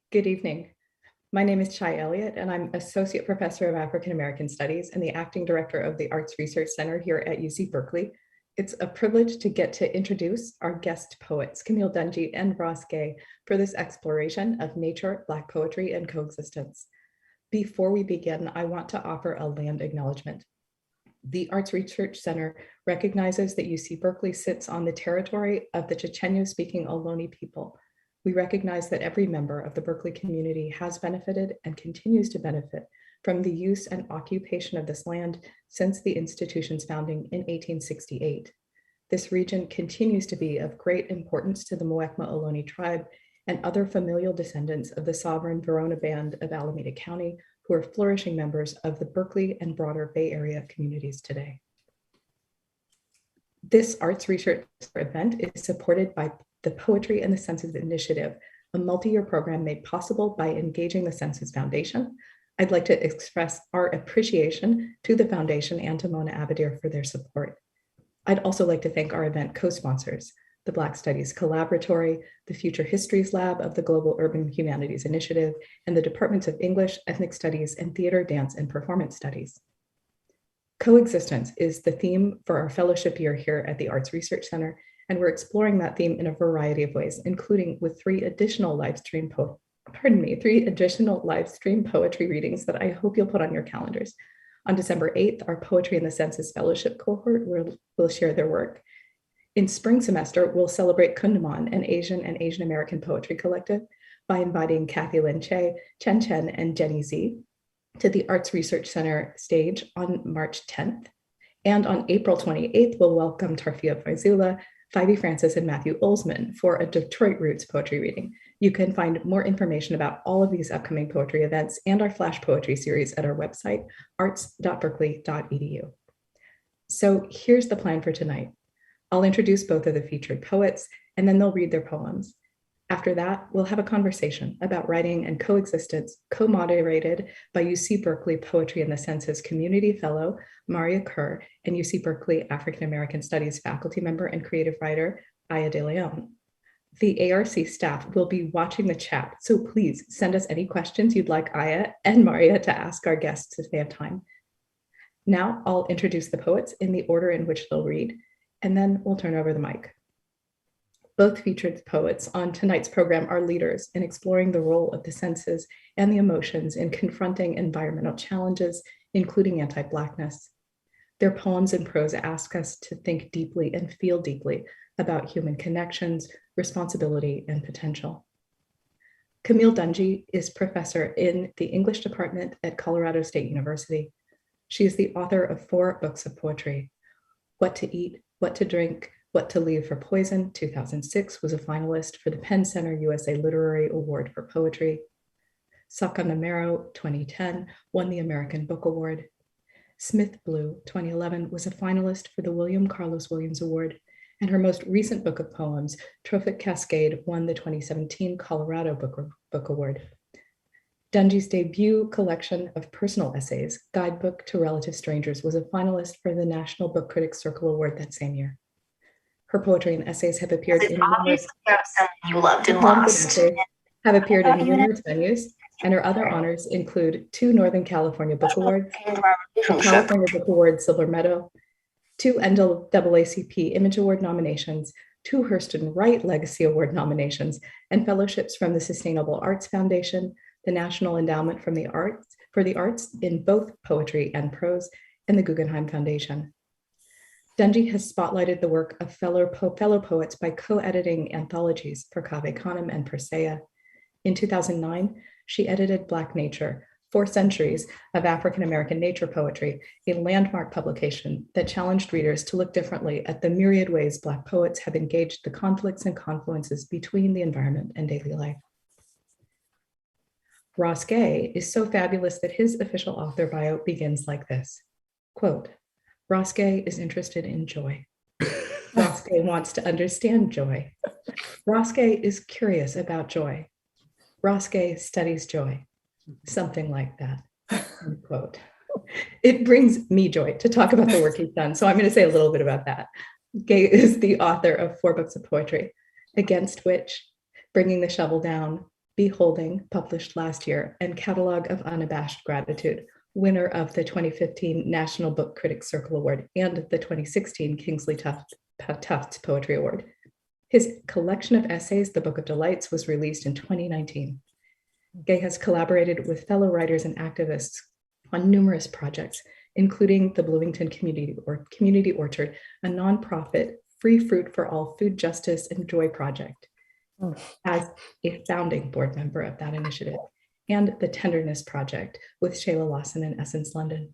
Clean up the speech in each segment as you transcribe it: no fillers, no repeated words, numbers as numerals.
Good evening. My name is Chai Elliott, and I'm Associate Professor of African American Studies and the Acting Director of the Arts Research Center here at UC Berkeley. It's a privilege to get to introduce our guest poets, Camille Dungy and Ross Gay, for this exploration of nature, Black poetry, and coexistence. Before we begin, I want to offer a land acknowledgement. The Arts Research Center recognizes that UC Berkeley sits on the territory of the Chochenyo-speaking Ohlone people. We recognize that every member of the Berkeley community has benefited and continues to benefit from the use and occupation of this land since the institution's founding in 1868. This region continues to be of great importance to the Muwekma Ohlone tribe and other familial descendants of the sovereign Verona Band of Alameda County, who are flourishing members of the Berkeley and broader Bay Area communities today. This arts research event is supported by the Poetry and the Senses Initiative, a multi-year program made possible by engaging the Senses Foundation. I'd like to express our appreciation to the foundation and to Mona Abadir for their support. I'd also like to thank our event co-sponsors, the Black Studies Collaboratory, the Future Histories Lab of the Global Urban Humanities Initiative, and the Departments of English, Ethnic Studies, and Theater, Dance, and Performance Studies. Coexistence is the theme for our fellowship year here at the Arts Research Center, and we're exploring that theme in a variety of ways, including with three additional live stream poetry readings that I hope you'll put on your calendars. On December 8th, our Poetry and the Senses Fellowship cohort will share their work. In spring semester, we'll celebrate Kundaman, an Asian and Asian American poetry collective, by inviting Kathy Lin Che, Chen Chen, and Jenny Z to the Arts Research Center stage on March 10th. And on April 28th, we'll welcome Tarfia Faizullah, Phoebe Francis, and Matthew Olsman for a Detroit Roots poetry reading. You can find more information about all of these upcoming poetry events and our Flash Poetry series at our website, arts.berkeley.edu. So here's the plan for tonight. I'll introduce both of the featured poets, and then they'll read their poems. After that, we'll have a conversation about writing and coexistence, co-moderated by UC Berkeley Poetry and the Senses Community Fellow, Maria Kerr, and UC Berkeley African American Studies faculty member and creative writer, Aya De Leon. The ARC staff will be watching the chat, so please send us any questions you'd like Aya and Maria to ask our guests if they have time. Now I'll introduce the poets in the order in which they'll read, and then we'll turn over the mic. Both featured poets on tonight's program are leaders in exploring the role of the senses and the emotions in confronting environmental challenges, including anti-Blackness. Their poems and prose ask us to think deeply and feel deeply about human connections, responsibility, and potential. Camille Dungy is professor in the English department at Colorado State University. She is the author of 4 books of poetry: What to Eat, What to Drink, What to Leave for Poison, 2006, was a finalist for the Penn Center USA Literary Award for Poetry. Saka Namero, 2010, won the American Book Award. Smith Blue, 2011, was a finalist for the William Carlos Williams Award, and her most recent book of poems, Trophic Cascade, won the 2017 Colorado Book Award. Dungy's debut collection of personal essays, Guidebook to Relative Strangers, was a finalist for the National Book Critics Circle Award that same year. Her poetry and essays have appeared in numerous venues, and her other honors include 2 Northern California Book Awards, the California Book Award Silver Medal, 2 NAACP Image Award nominations, 2 Hurston Wright Legacy Award nominations, and fellowships from the Sustainable Arts Foundation, the National Endowment for the Arts in both poetry and prose, and the Guggenheim Foundation. Dungy has spotlighted the work of fellow poets by co-editing anthologies for Cave Canem and Persea. In 2009, she edited Black Nature, 4 Centuries of African American Nature Poetry, a landmark publication that challenged readers to look differently at the myriad ways Black poets have engaged the conflicts and confluences between the environment and daily life. Ross Gay is so fabulous that his official author bio begins like this, quote, Ross Gay is interested in joy. Ross Gay wants to understand joy. Ross Gay is curious about joy. Ross Gay studies joy. Something like that, end quote. It brings me joy to talk about the work he's done, so I'm going to say a little bit about that. Gay is the author of 4 books of poetry, Against Which, Bringing the Shovel Down, Beholding, published last year, and Catalog of Unabashed Gratitude, winner of the 2015 National Book Critics Circle Award and the 2016 Kingsley Tufts Poetry Award. His collection of essays, The Book of Delights, was released in 2019. Gay has collaborated with fellow writers and activists on numerous projects, including the Bloomington Community Orchard, a nonprofit free fruit for all food justice and joy project, as a founding board member of that initiative, and the Tenderness Project with Shayla Lawson in Essence, London.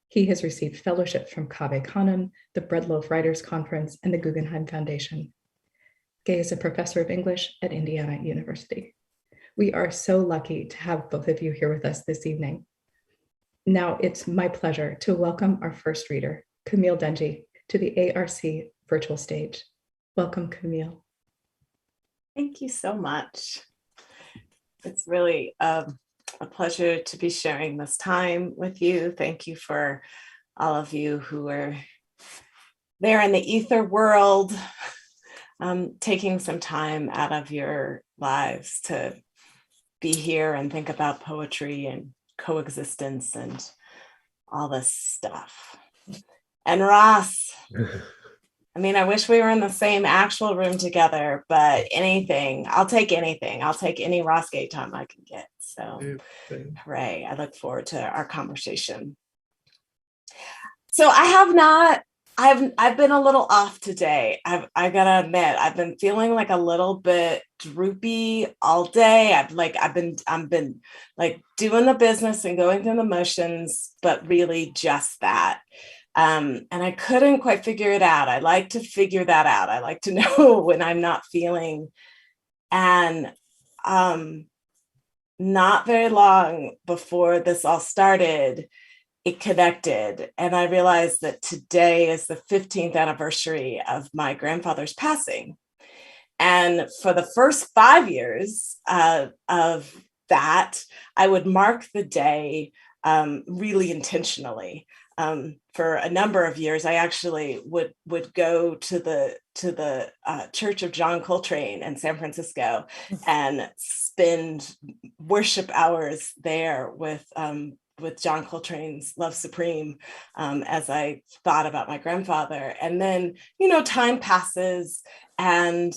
He has received fellowships from Cave Canem, the Breadloaf Writers Conference, and the Guggenheim Foundation. Gay is a professor of English at Indiana University. We are so lucky to have both of you here with us this evening. Now it's my pleasure to welcome our first reader, Camille Dungy, to the ARC virtual stage. Welcome, Camille. Thank you so much. It's really a pleasure to be sharing this time with you. Thank you for all of you who are there in the ether world, taking some time out of your lives to be here and think about poetry and coexistence and all this stuff. And Ross, I mean, I wish we were in the same actual room together, but anything, I'll take anything. I'll take any Ross Gay time I can get. So hooray, I look forward to our conversation. So I've been a little off today. I gotta admit, I've been feeling like a little bit droopy all day. I've been like doing the business and going through the motions, but really just that. And I couldn't quite figure it out. I like to figure that out. I like to know when I'm not feeling. And not very long before this all started, it connected. And I realized that today is the 15th anniversary of my grandfather's passing. And for the first 5 years of that, I would mark the day really intentionally. For a number of years, I actually would go to the Church of John Coltrane in San Francisco and spend worship hours there with John Coltrane's Love Supreme as I thought about my grandfather. And then, time passes and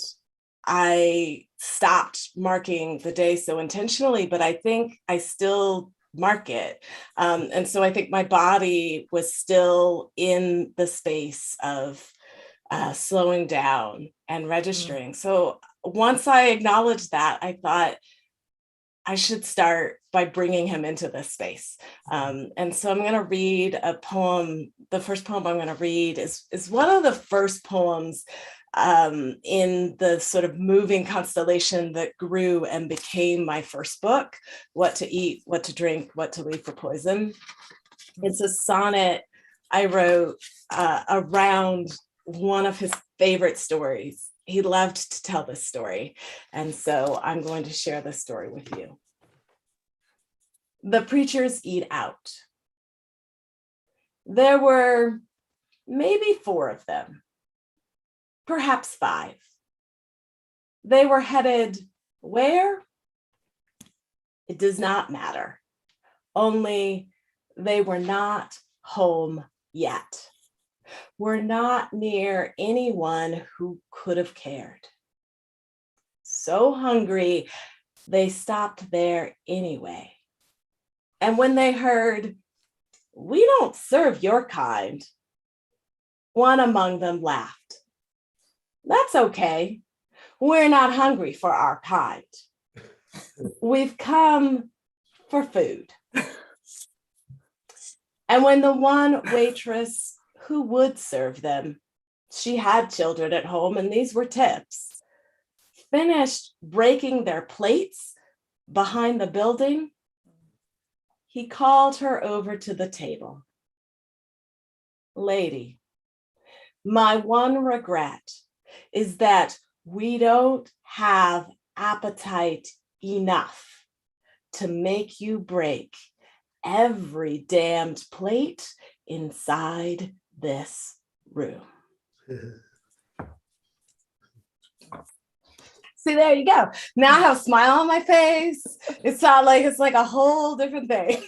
I stopped marking the day so intentionally, but I think I still mark it. And so I think my body was still in the space of slowing down and registering. So once I acknowledged that, I thought I should start by bringing him into this space. And so I'm going to read a poem. The first poem I'm going to read is one of the first poems in the sort of moving constellation that grew and became my first book, What to Eat, What to Drink, What to Leave for Poison. It's a sonnet I wrote around one of his favorite stories. He loved to tell this story. And so I'm going to share this story with you. The Preachers Eat Out. There were maybe 4 of them. Perhaps 5. They were headed where? It does not matter. Only they were not home yet. Were not near anyone who could have cared. So hungry, they stopped there anyway. And when they heard, "We don't serve your kind," one among them laughed. "That's okay. We're not hungry for our kind. We've come for food." And when the one waitress who would serve them, she had children at home, and these were tips, finished breaking their plates behind the building, he called her over to the table. "Lady, my one regret is that we don't have appetite enough to make you break every damned plate inside this room." See, there you go. Now I have a smile on my face. It's not like it's like a whole different thing.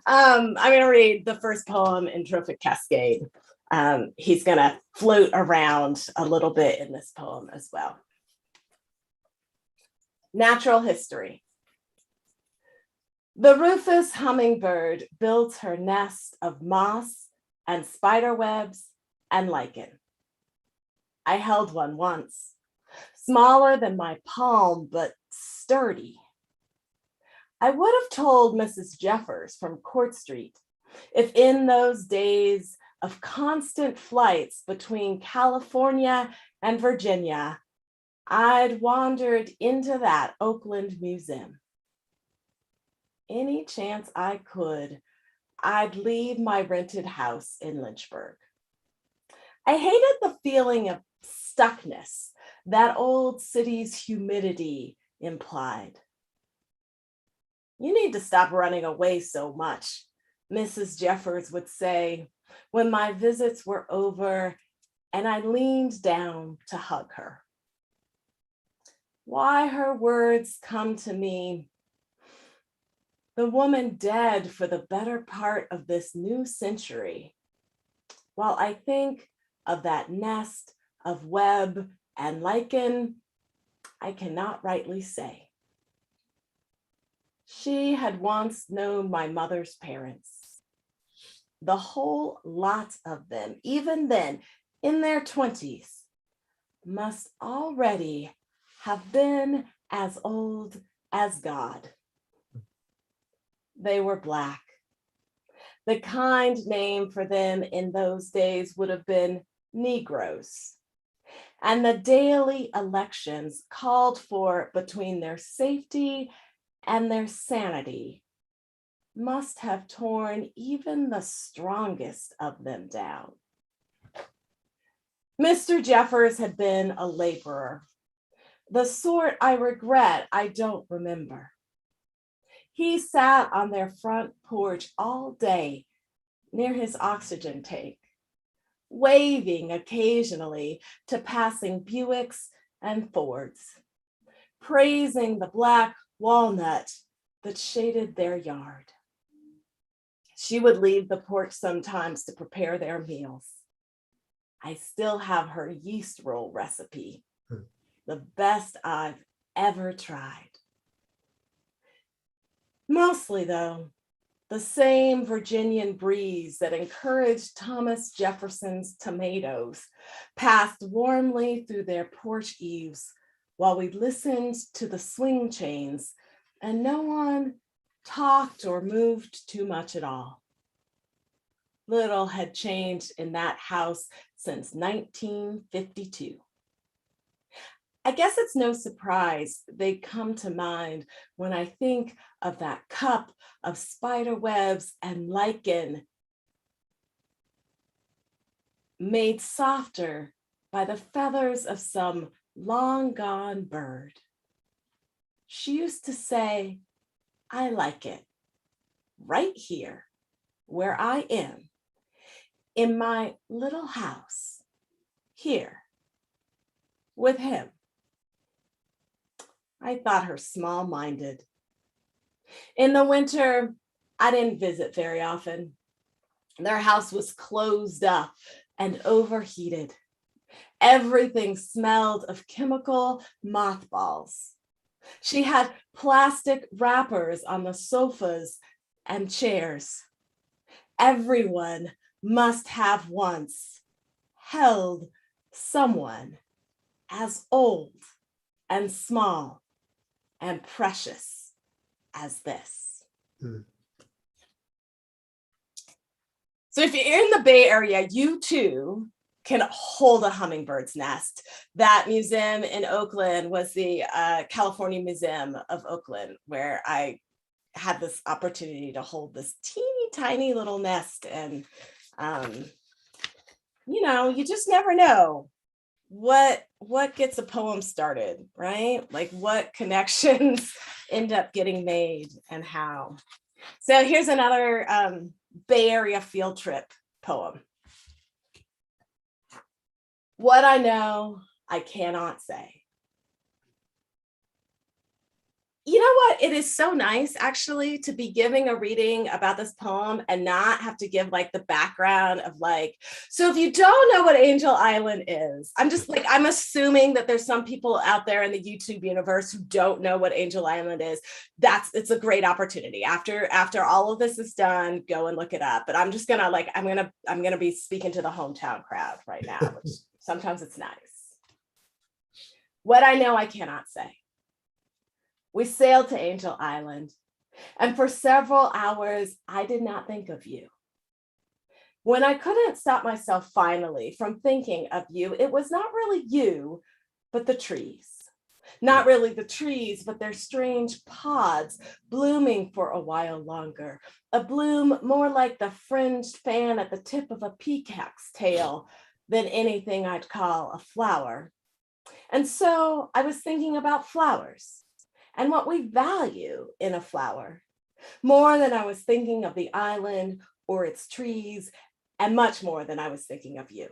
I'm going to read the first poem in Trophic Cascade. He's going to float around a little bit in this poem as well. Natural history. The rufous hummingbird builds her nest of moss and spider webs and lichen. I held one once, smaller than my palm, but sturdy. I would have told Mrs. Jeffers from Court Street if in those days of constant flights between California and Virginia, I'd wandered into that Oakland museum. Any chance I could, I'd leave my rented house in Lynchburg. I hated the feeling of stuckness that old city's humidity implied. You need to stop running away so much, Mrs. Jeffers would say when my visits were over and I leaned down to hug her. Why her words come to me, the woman dead for the better part of this new century, while I think of that nest of web and lichen, I cannot rightly say. She had once known my mother's parents, the whole lot of them, even then in their 20s, must already have been as old as God. They were Black. The kind name for them in those days would have been Negroes. And the daily elections called for between their safety and their sanity must have torn even the strongest of them down. Mr. Jeffers had been a laborer, the sort I regret I don't remember. He sat on their front porch all day near his oxygen tank, waving occasionally to passing Buicks and Fords, praising the black walnut that shaded their yard. She would leave the porch sometimes to prepare their meals. I still have her yeast roll recipe, the best I've ever tried. Mostly, though, the same Virginian breeze that encouraged Thomas Jefferson's tomatoes passed warmly through their porch eaves while we listened to the swing chains, and no one talked or moved too much at all. Little had changed in that house since 1952. I guess it's no surprise they come to mind when I think of that cup of spider webs and lichen made softer by the feathers of some long gone bird. She used to say, I like it right here where I am, in my little house, here with him. I thought her small-minded. In the winter, I didn't visit very often. Their house was closed up and overheated. Everything smelled of chemical mothballs. She had plastic wrappers on the sofas and chairs. Everyone must have once held someone as old and small and precious as this. So if you're in the Bay Area, you too can hold a hummingbird's nest. That museum in Oakland was the California Museum of Oakland, where I had this opportunity to hold this teeny tiny little nest. And, you know, you just never know what gets a poem started, right? Like what connections end up getting made and how. So here's another Bay Area field trip poem. What I know I cannot say. You know what? It is so nice actually to be giving a reading about this poem and not have to give like the background of like, so if you don't know what Angel Island is, I'm assuming that there's some people out there in the YouTube universe who don't know what Angel Island is. It's a great opportunity. After all of this is done, go and look it up. But I'm just gonna like, I'm gonna be speaking to the hometown crowd right now, which sometimes it's nice. What I know I cannot say. We sailed to Angel Island, and for several hours, I did not think of you. When I couldn't stop myself finally from thinking of you, it was not really you, but the trees. Not really the trees, but their strange pods blooming for a while longer. A bloom more like the fringed fan at the tip of a peacock's tail than anything I'd call a flower. And so I was thinking about flowers and what we value in a flower, more than I was thinking of the island or its trees, and much more than I was thinking of you.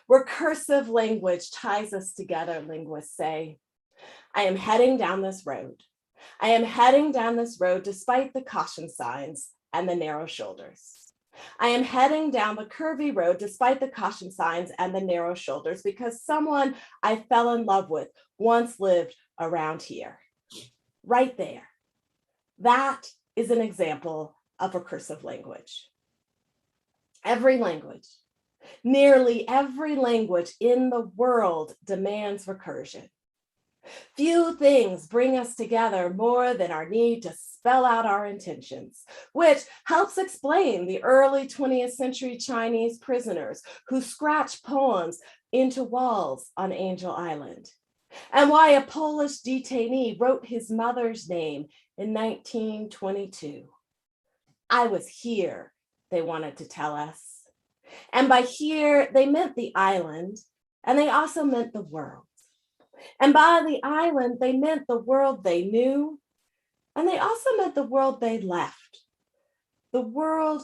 Recursive language ties us together, linguists say. I am heading down this road. I am heading down this road despite the caution signs and the narrow shoulders. I am heading down the curvy road despite the caution signs and the narrow shoulders because someone I fell in love with once lived around here, right there. That is an example of recursive language. Every language, nearly every language in the world demands recursion. Few things bring us together more than our need to spell out our intentions, which helps explain the early 20th century Chinese prisoners who scratched poems into walls on Angel Island, and why a Polish detainee wrote his mother's name in 1922. I was here, they wanted to tell us. And by here, they meant the island, and they also meant the world. And by the island, they meant the world they knew, and they also meant the world they left. The world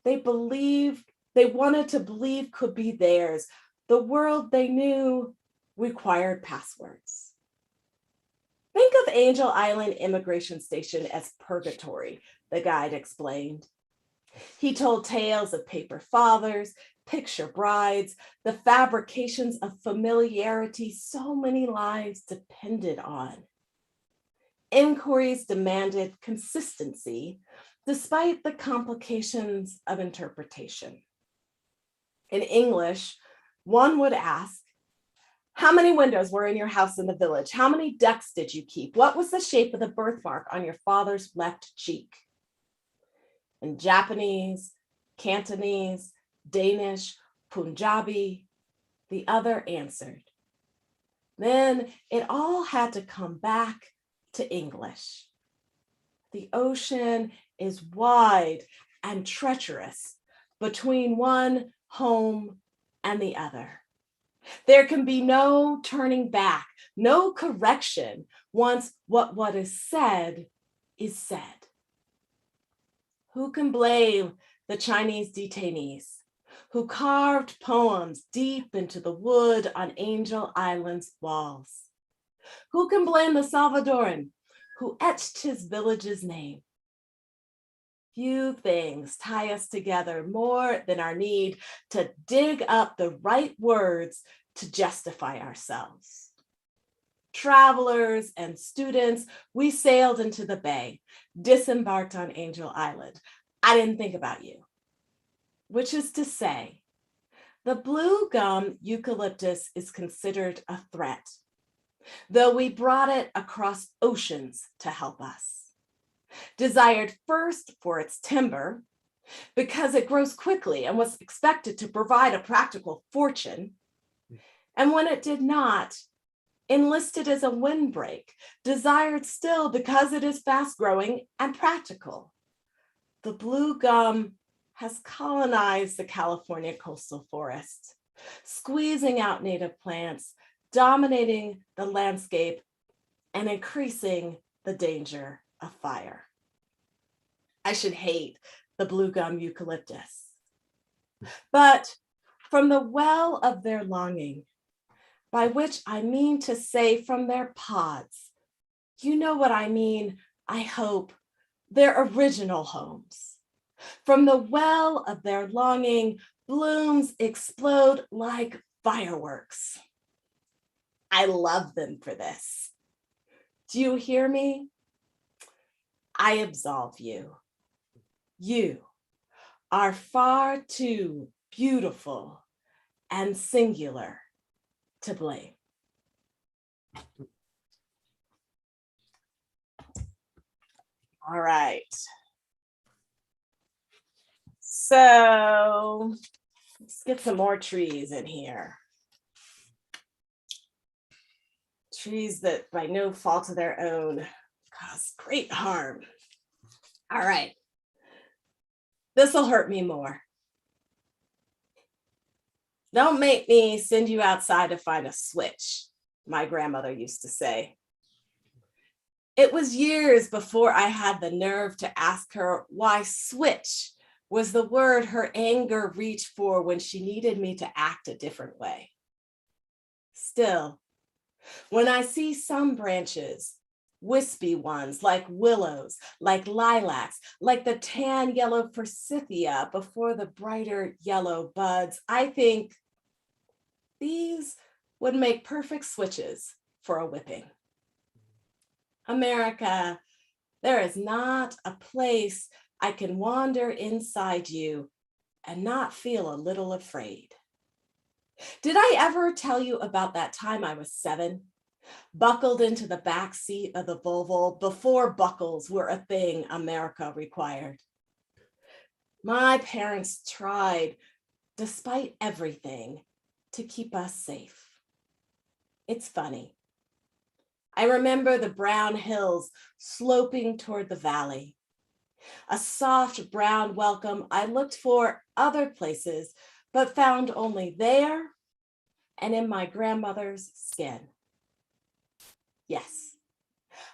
they believed, they wanted to believe could be theirs. The world they knew required passwords. Think of Angel Island Immigration Station as purgatory, the guide explained. He told tales of paper fathers, picture brides, the fabrications of familiarity so many lives depended on. Inquiries demanded consistency despite the complications of interpretation. In English, one would ask, how many windows were in your house in the village? How many ducks did you keep? What was the shape of the birthmark on your father's left cheek? In Japanese, Cantonese, Danish, Punjabi, the other answered. Then it all had to come back to English. The ocean is wide and treacherous between one home and the other. There can be no turning back, no correction once what is said is said. Who can blame the Chinese detainees who carved poems deep into the wood on Angel Island's walls? Who can blame the Salvadoran who etched his village's name? Few things tie us together more than our need to dig up the right words to justify ourselves. Travelers and students, we sailed into the bay, disembarked on Angel Island. I didn't think about you, which is to say, the blue gum eucalyptus is considered a threat, though we brought it across oceans to help us. Desired first for its timber, because it grows quickly and was expected to provide a practical fortune. And when it did not, enlisted as a windbreak, desired still because it is fast growing and practical. The blue gum has colonized the California coastal forests, squeezing out native plants, dominating the landscape, and increasing the danger of fire. I should hate the blue gum eucalyptus. But from the well of their longing, by which I mean to say from their pods. You know what I mean, I hope, their original homes. From the well of their longing, blooms explode like fireworks. I love them for this. Do you hear me? I absolve you. You are far too beautiful and singular to blame. All right. So let's get some more trees in here. Trees that by no fault of their own cause great harm. All right. This will hurt me more. Don't make me send you outside to find a switch, my grandmother used to say. It was years before I had the nerve to ask her why switch was the word her anger reached for when she needed me to act a different way. Still, when I see some branches, wispy ones like willows, like lilacs, like the tan yellow forsythia before the brighter yellow buds, I think these would make perfect switches for a whipping. America, there is not a place I can wander inside you and not feel a little afraid. Did I ever tell you about that time I was 7, buckled into the back seat of the Volvo before buckles were a thing America required? My parents tried, despite everything, to keep us safe. It's funny. I remember the brown hills sloping toward the valley. A soft brown welcome I looked for other places, but found only there and in my grandmother's skin. Yes,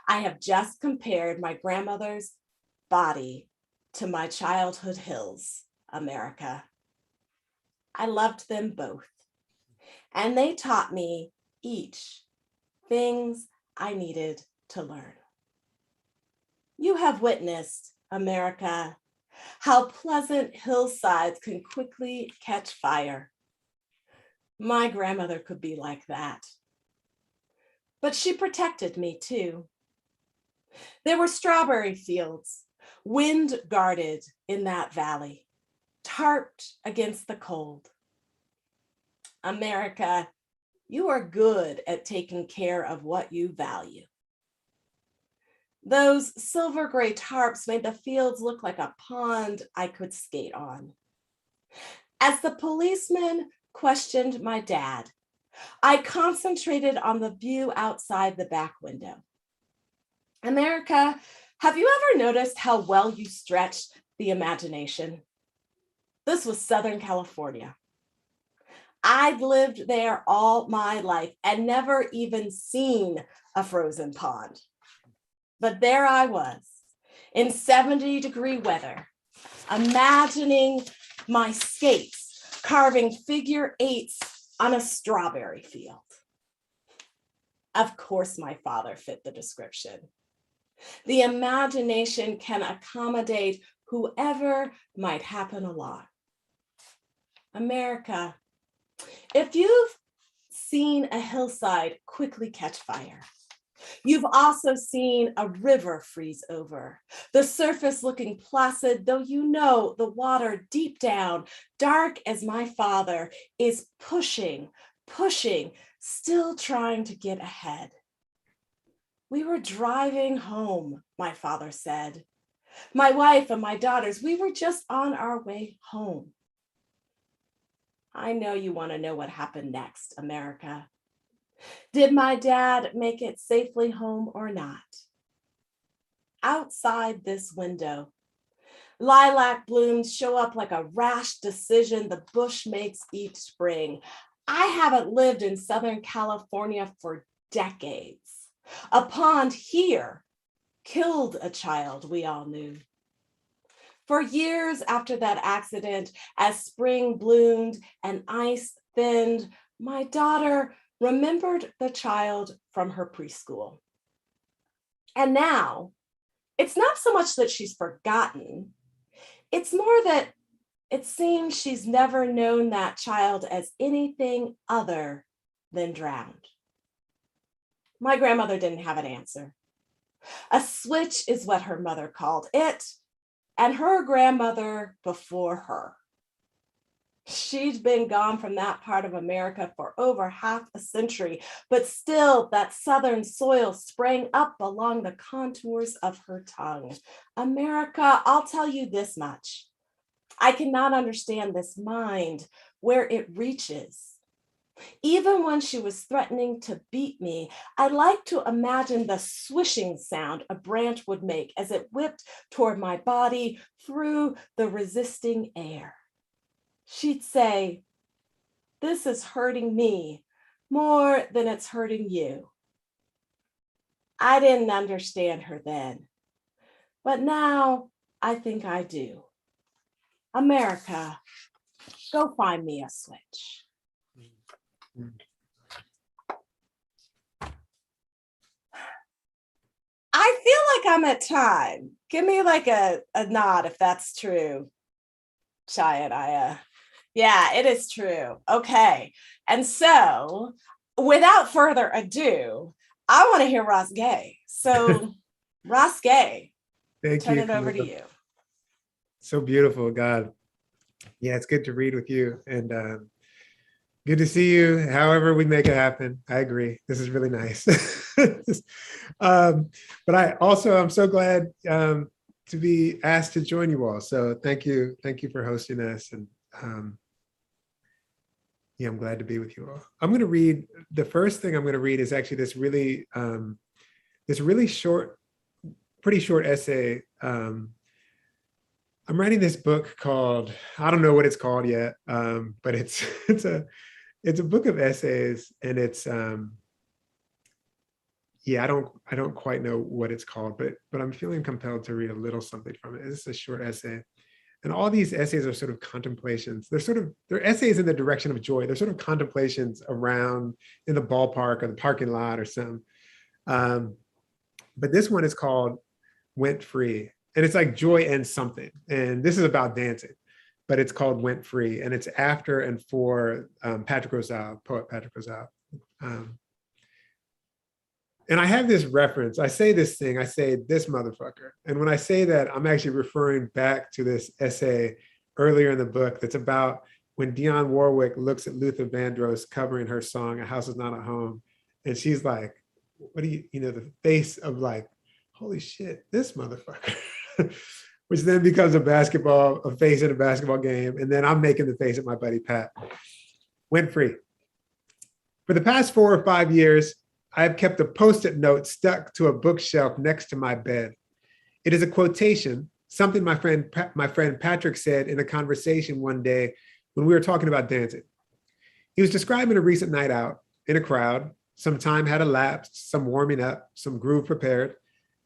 I have just compared my grandmother's body to my childhood hills, America. I loved them both, and they taught me each things I needed to learn. You have witnessed, America, how pleasant hillsides can quickly catch fire. My grandmother could be like that. But she protected me too. There were strawberry fields, wind guarded in that valley, tarped against the cold. America, you are good at taking care of what you value. Those silver gray tarps made the fields look like a pond I could skate on. As the policeman questioned my dad, I concentrated on the view outside the back window. America, have you ever noticed how well you stretch the imagination? This was Southern California. I'd lived there all my life and never even seen a frozen pond. But there I was in 70-degree weather, imagining my skates carving figure 8s on a strawberry field. Of course, my father fit the description. The imagination can accommodate whoever might happen along. America, if you've seen a hillside quickly catch fire, you've also seen a river freeze over, the surface looking placid, though you know the water deep down, dark as my father, is pushing, still trying to get ahead. We were driving home, my father said. My wife and my daughters, we were just on our way home. I know you want to know what happened next, America. Did my dad make it safely home or not? Outside this window, lilac blooms show up like a rash decision the bush makes each spring. I haven't lived in Southern California for decades. A pond here killed a child we all knew. For years after that accident, as spring bloomed and ice thinned, my daughter remembered the child from her preschool. And now, it's not so much that she's forgotten, it's more that it seems she's never known that child as anything other than drowned. My grandmother didn't have an answer. A switch is what her mother called it, and her grandmother before her. She'd been gone from that part of America for over half a century, but still that Southern soil sprang up along the contours of her tongue. America, I'll tell you this much. I cannot understand this mind where it reaches. Even when she was threatening to beat me, I like to imagine the swishing sound a branch would make as it whipped toward my body through the resisting air. She'd say, "This is hurting me more than it's hurting you." I didn't understand her then, but now I think I do. America, go find me a switch. I feel like I'm at time. Give me like a nod if that's true, Chaya. Yeah, it is true. Okay. And so without further ado, I want to hear Ross Gay. So Ross Gay, turn it over to you. So beautiful, God. Yeah, it's good to read with you and good to see you. However we make it happen. I agree. This is really nice. But I'm so glad to be asked to join you all. So thank you for hosting us. And yeah, I'm glad to be with you all. I'm going to read, the first thing I'm going to read is actually this really short, pretty short essay. I'm writing this book called, I don't know what it's called yet, but it's a book of essays, and it's yeah, I don't quite know what it's called, but I'm feeling compelled to read a little something from it. It's a short essay, and all these essays are sort of contemplations. They're essays in the direction of joy. They're sort of contemplations around in the ballpark or the parking lot or something. But this one is called "Went Free." And it's like joy and something. And this is about dancing, but it's called "Went Free." And it's after and for Patrick Rosal, poet Patrick Rosal. And I have this reference. I say this thing, I say "this motherfucker." And when I say that, I'm actually referring back to this essay earlier in the book that's about when Dionne Warwick looks at Luther Vandross covering her song, "A House Is Not a Home." And she's like, what do you know, the face of like, holy shit, this motherfucker. Which then becomes a face in a basketball game. And then I'm making the face at my buddy Pat. Went Free. For the past 4 or 5 years, I have kept a Post-it note stuck to a bookshelf next to my bed. It is a quotation, something my friend Patrick said in a conversation one day when we were talking about dancing. He was describing a recent night out in a crowd. Some time had elapsed, some warming up, some groove prepared.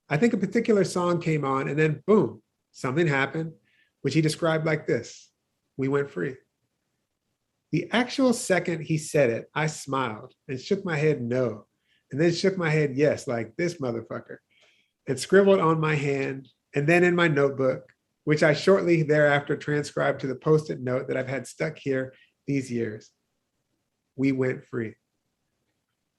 I think a particular song came on, and then boom, something happened, which he described like this: "We went free." The actual second he said it, I smiled and shook my head no, and then shook my head yes, like "this motherfucker," and scribbled on my hand and then in my notebook, which I shortly thereafter transcribed to the Post-it note that I've had stuck here these years: "We went free."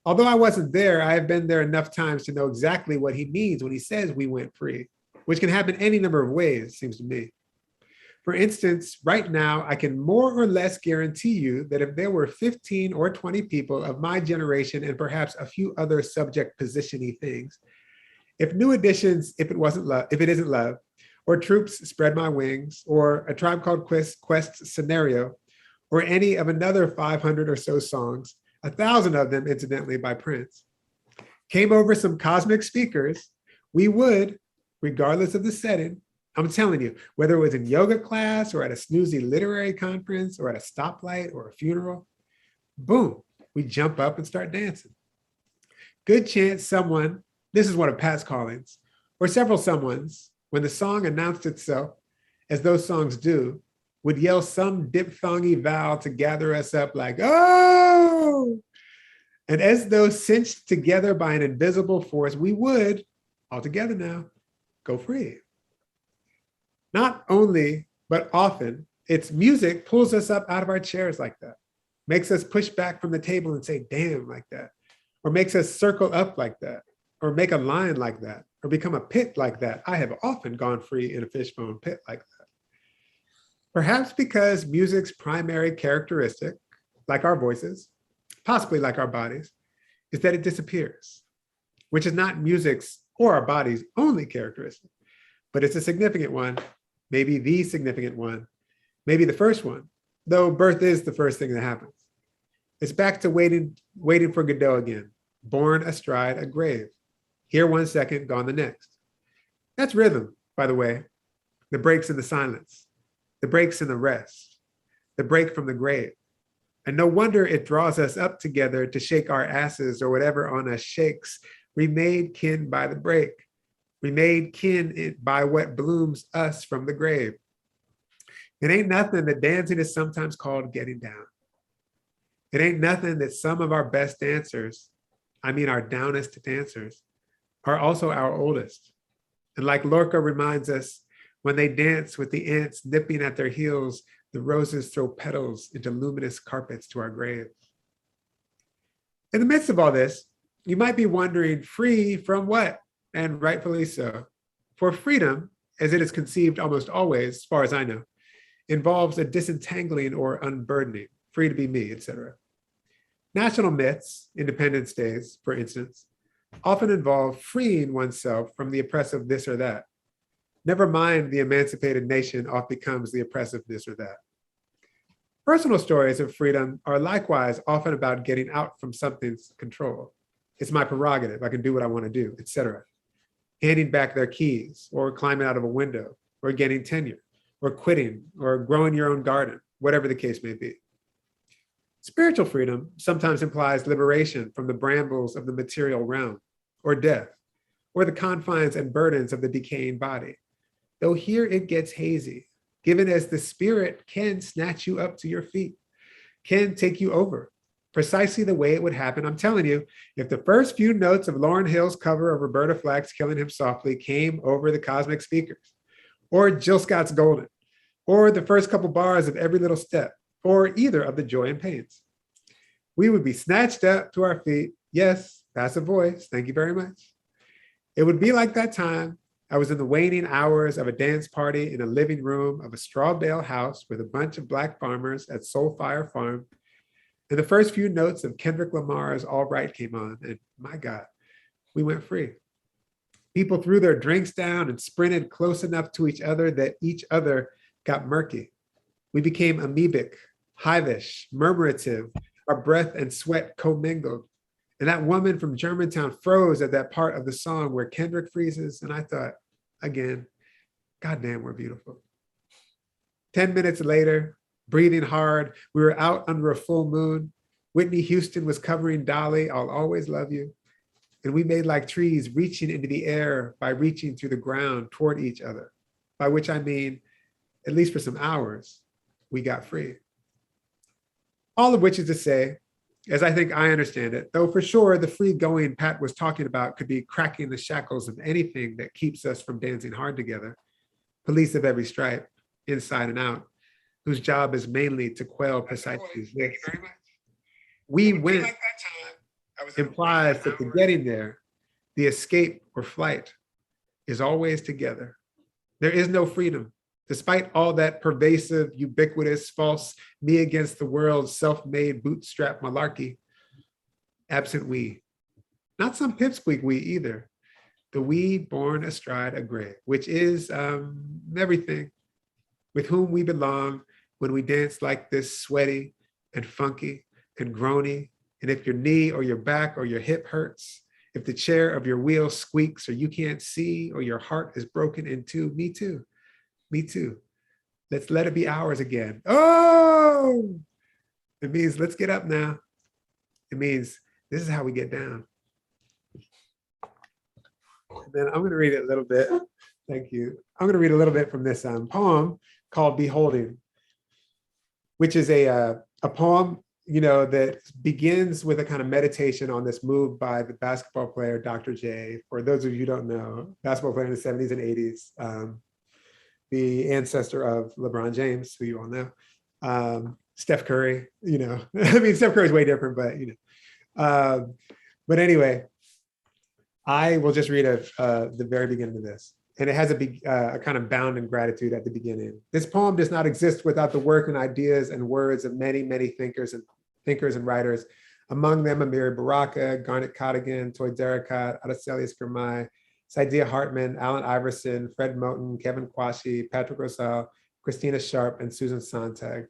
Although I wasn't there, I have been there enough times to know exactly what he means when he says "we went free," which can happen any number of ways, it seems to me. For instance, right now, I can more or less guarantee you that if there were 15 or 20 people of my generation and perhaps a few other subject position-y things, if New Editions, if it isn't love, or Troops, Spread My Wings, or A Tribe Called Quest Scenario, or any of another 500 or so songs, 1,000 of them, incidentally, by Prince, came over some cosmic speakers, we would, regardless of the setting, I'm telling you, whether it was in yoga class or at a snoozy literary conference or at a stoplight or a funeral, boom, we jump up and start dancing. Good chance someone, this is one of Pat's callings, or several someones, when the song announced itself, as those songs do, would yell some diphthongy vowel to gather us up like, "Oh!" And as though cinched together by an invisible force, we would, all together now, go free. Not only, but often, its music pulls us up out of our chairs like that, makes us push back from the table and say, damn, like that, or makes us circle up like that, or make a line like that, or become a pit like that. I have often gone free in a fishbone pit like that. Perhaps because music's primary characteristic, like our voices, possibly like our bodies, is that it disappears, which is not music's or our body's only characteristic, but it's a significant one, maybe the significant one, maybe the first one, though birth is the first thing that happens. It's back to waiting for Godot again, born astride a grave. Here 1 second, gone the next. That's rhythm, by the way. The breaks in the silence, the breaks in the rest, the break from the grave. And no wonder it draws us up together to shake our asses or whatever on us shakes. We made kin by the break. We made kin by what blooms us from the grave. It ain't nothing that dancing is sometimes called getting down. It ain't nothing that some of our best dancers, I mean our downest dancers, are also our oldest. And like Lorca reminds us, when they dance with the ants nipping at their heels, the roses throw petals into luminous carpets to our grave. In the midst of all this, you might be wondering, free from what? And rightfully so. For freedom, as it is conceived almost always, as far as I know, involves a disentangling or unburdening, free to be me, etc. National myths, Independence Days, for instance, often involve freeing oneself from the oppressive this or that. Never mind the emancipated nation oft becomes the oppressive this or that. Personal stories of freedom are likewise often about getting out from something's control. It's my prerogative, I can do what I want to do, etc. Handing back their keys, or climbing out of a window, or getting tenure, or quitting, or growing your own garden, whatever the case may be. Spiritual freedom sometimes implies liberation from the brambles of the material realm, or death, or the confines and burdens of the decaying body. Though here it gets hazy, given as the spirit can snatch you up to your feet, can take you over, precisely the way it would happen. I'm telling you, if the first few notes of Lauryn Hill's cover of Roberta Flack's Killing Him Softly came over the cosmic speakers, or Jill Scott's Golden, or the first couple bars of Every Little Step, or either of the Joy and Pains, we would be snatched up to our feet. Yes, passive voice, thank you very much. It would be like that time I was in the waning hours of a dance party in a living room of a straw bale house with a bunch of Black farmers at Soulfire Farm. And the first few notes of Kendrick Lamar's All Right came on, and my God, we went free. People threw their drinks down and sprinted close enough to each other that each other got murky. We became amoebic, hivish, murmurative, our breath and sweat commingled. And that woman from Germantown froze at that part of the song where Kendrick freezes. And I thought, again, goddamn, we're beautiful. 10 minutes later, breathing hard, we were out under a full moon. Whitney Houston was covering Dolly, I'll Always Love You. And we made like trees reaching into the air by reaching through the ground toward each other, by which I mean, at least for some hours, we got free. All of which is to say, as I think I understand it, though for sure the free going Pat was talking about could be cracking the shackles of anything that keeps us from dancing hard together, police of every stripe, inside and out, whose job is mainly to quell precisely this. We went implies that the getting there, the escape or flight, is always together. There is no freedom. Despite all that pervasive, ubiquitous, false, me against the world, self-made bootstrap malarkey, absent we. Not some pipsqueak we either. The we born astride a grave, which is everything, with whom we belong when we dance like this, sweaty and funky and groany. And if your knee or your back or your hip hurts, if the chair of your wheel squeaks or you can't see or your heart is broken in two, me too. Me too. Let's let it be ours again. Oh, it means let's get up now. It means this is how we get down. And then I'm going to read it a little bit. Thank you. I'm going to read a little bit from this poem called Beholding, which is a poem that begins with a kind of meditation on this move by the basketball player, Dr. J. For those of you who don't know, basketball player in the 70s and 80s, the ancestor of LeBron James, who you all know, Steph Curry, I mean, Steph Curry is way different, but anyway, I will just read the very beginning of this. And it has a kind of bound in gratitude at the beginning. This poem does not exist without the work and ideas and words of many, many thinkers and writers, among them Amiri Baraka, Garnet Cottigan, Toy Derricotte, Adeselius Girmay, Saidiya Hartman, Allen Iverson, Fred Moten, Kevin Quashie, Patrick Rosal, Christina Sharp, and Susan Sontag,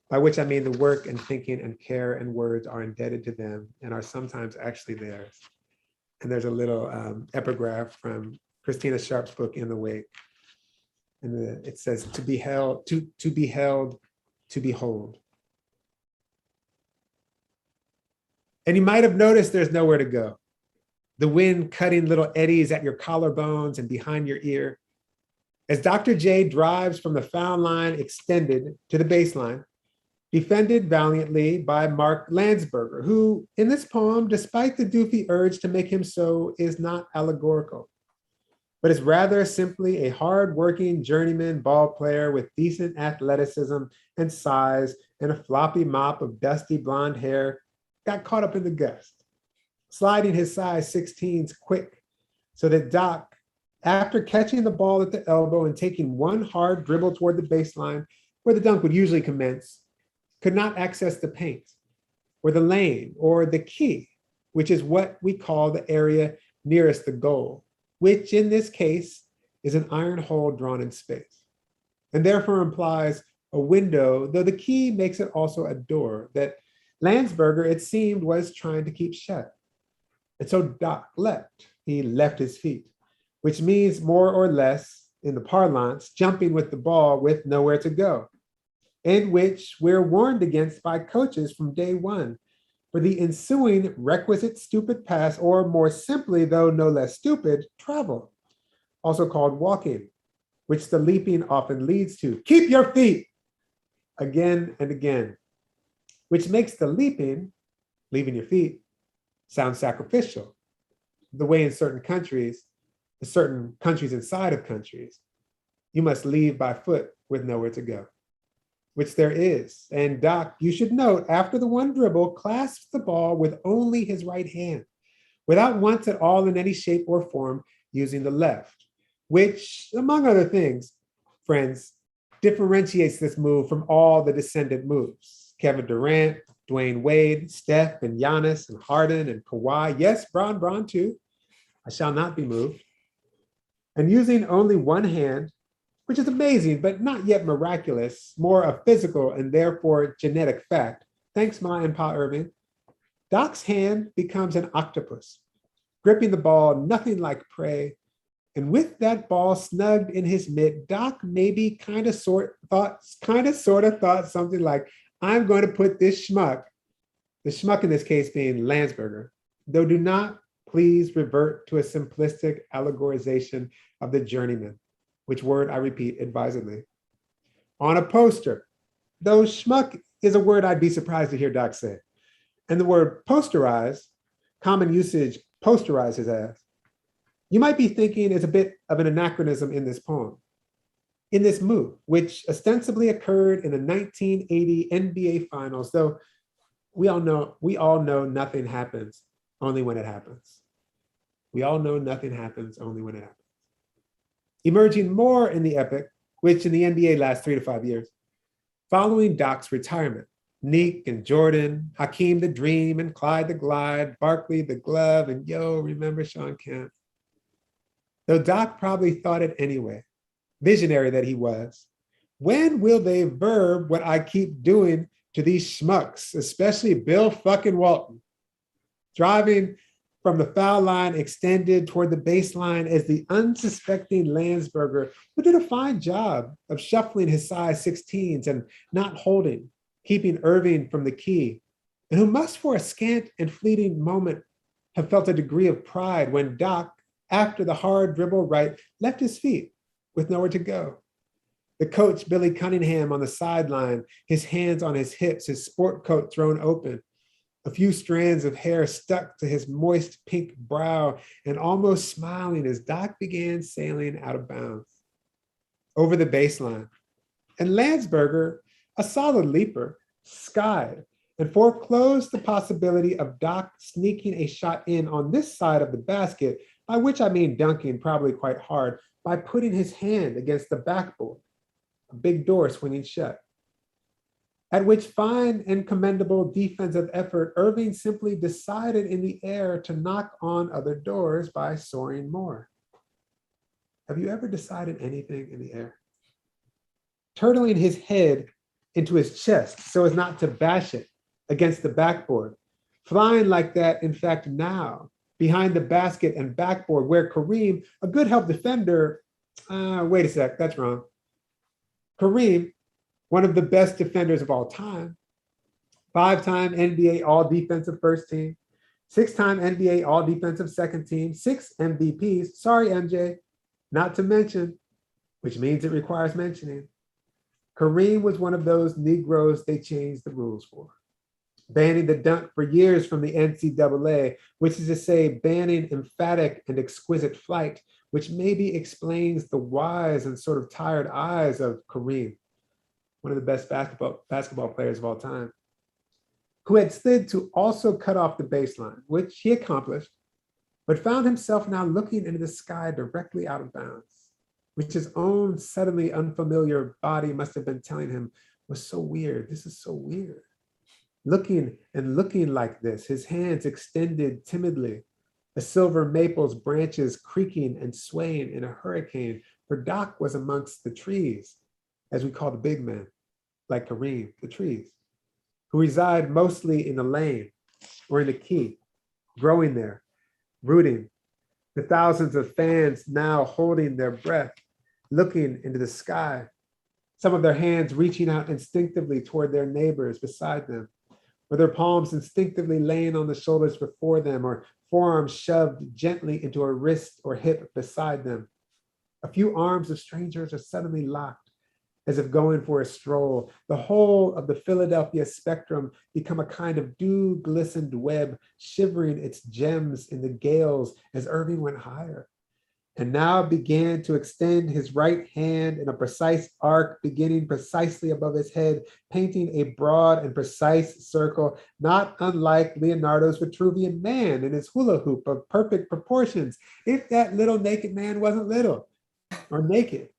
by which I mean the work and thinking and care and words are indebted to them and are sometimes actually theirs. And there's a little epigraph from Christina Sharp's book, In the Wake. And it says, to be held, to behold. And you might have noticed there's nowhere to go. The wind cutting little eddies at your collarbones and behind your ear. As Dr. J drives from the foul line extended to the baseline, defended valiantly by Mark Landsberger, who in this poem, despite the doofy urge to make him so, is not allegorical, but is rather simply a hard-working journeyman ball player with decent athleticism and size and a floppy mop of dusty blonde hair, got caught up in the gust, sliding his size 16s quick, so that Doc, after catching the ball at the elbow and taking one hard dribble toward the baseline, where the dunk would usually commence, could not access the paint, or the lane, or the key, which is what we call the area nearest the goal, which in this case is an iron hole drawn in space, and therefore implies a window, though the key makes it also a door that Landsberger, it seemed, was trying to keep shut. And so Doc leapt. He left his feet, which means more or less, in the parlance, jumping with the ball with nowhere to go, in which we're warned against by coaches from day one for the ensuing requisite stupid pass, or more simply, though no less stupid, travel, also called walking, which the leaping often leads to. Keep your feet, again and again, which makes the leaping, leaving your feet, sound sacrificial. The way in certain countries inside of countries, you must leave by foot with nowhere to go, which there is. And Doc, you should note, after the one dribble, clasps the ball with only his right hand, without once at all in any shape or form using the left, which, among other things, friends, differentiates this move from all the descendant moves. Kevin Durant, Dwayne Wade, Steph and Giannis and Harden and Kawhi, yes, Bron too, I shall not be moved. And using only one hand, which is amazing, but not yet miraculous, more a physical and therefore genetic fact, thanks Ma and Pa Irving, Doc's hand becomes an octopus, gripping the ball nothing like prey. And with that ball snugged in his mitt, Doc maybe kind of sort of thought something like, I'm going to put this schmuck, the schmuck in this case being Landsberger, though do not please revert to a simplistic allegorization of the journeyman, which word I repeat advisedly, on a poster, though schmuck is a word I'd be surprised to hear Doc say. And the word posterize, common usage posterizes as, you might be thinking is a bit of an anachronism in this poem. In this move, which ostensibly occurred in the 1980 NBA Finals, though we all know nothing happens only when it happens. We all know nothing happens only when it happens. Emerging more in the epic, which in the NBA lasts 3 to 5 years, following Doc's retirement, Neek and Jordan, Hakeem the Dream and Clyde the Glide, Barkley the Glove, and remember Shawn Kemp. Though Doc probably thought it anyway, visionary that he was. When will they verb what I keep doing to these schmucks, especially Bill fucking Walton, driving from the foul line extended toward the baseline as the unsuspecting Landsberger, who did a fine job of shuffling his size 16s and not holding, keeping Irving from the key, and who must for a scant and fleeting moment have felt a degree of pride when Doc, after the hard dribble right, left his feet with nowhere to go. The coach, Billy Cunningham, on the sideline, his hands on his hips, his sport coat thrown open, a few strands of hair stuck to his moist pink brow, and almost smiling as Doc began sailing out of bounds over the baseline. And Landsberger, a solid leaper, skied and foreclosed the possibility of Doc sneaking a shot in on this side of the basket, by which I mean dunking probably quite hard, by putting his hand against the backboard, a big door swinging shut. At which fine and commendable defensive effort, Irving simply decided in the air to knock on other doors by soaring more. Have you ever decided anything in the air? Turtling his head into his chest so as not to bash it against the backboard. Flying like that, in fact, now, behind the basket and backboard, where Kareem, a good help defender, wait a sec, that's wrong. Kareem, one of the best defenders of all time, 5-time NBA All-Defensive First Team, 6-time NBA All-Defensive Second Team, 6 MVPs, sorry MJ, not to mention, which means it requires mentioning, Kareem was one of those Negroes they changed the rules for, banning the dunk for years from the NCAA, which is to say banning emphatic and exquisite flight, which maybe explains the wise and sort of tired eyes of Kareem, one of the best basketball players of all time, who had slid to also cut off the baseline, which he accomplished, but found himself now looking into the sky directly out of bounds, which his own suddenly unfamiliar body must have been telling him was so weird. This is so weird. Looking and looking like this, his hands extended timidly, the silver maples branches creaking and swaying in a hurricane, for Doc was amongst the trees, as we call the big men, like Kareem, the trees, who reside mostly in the lane or in the key, growing there, rooting, the thousands of fans now holding their breath, looking into the sky, some of their hands reaching out instinctively toward their neighbors beside them, or their palms instinctively laying on the shoulders before them, or forearms shoved gently into a wrist or hip beside them. A few arms of strangers are suddenly locked, as if going for a stroll. The whole of the Philadelphia spectrum become a kind of dew-glistened web, shivering its gems in the gales as Irving went higher, and now began to extend his right hand in a precise arc, beginning precisely above his head, painting a broad and precise circle, not unlike Leonardo's Vitruvian Man in his hula hoop of perfect proportions, if that little naked man wasn't little or naked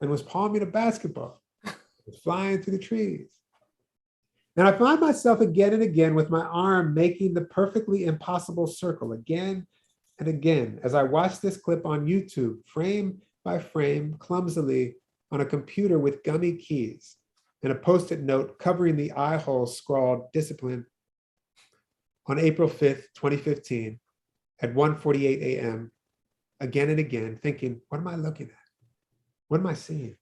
and was palming a basketball, was flying through the trees. And I find myself again and again with my arm making the perfectly impossible circle again and again, as I watch this clip on YouTube, frame by frame, clumsily on a computer with gummy keys and a Post-it note covering the eye hole scrawled "Discipline" on April 5th, 2015 at 1:48 a.m., again and again, thinking, what am I looking at? What am I seeing?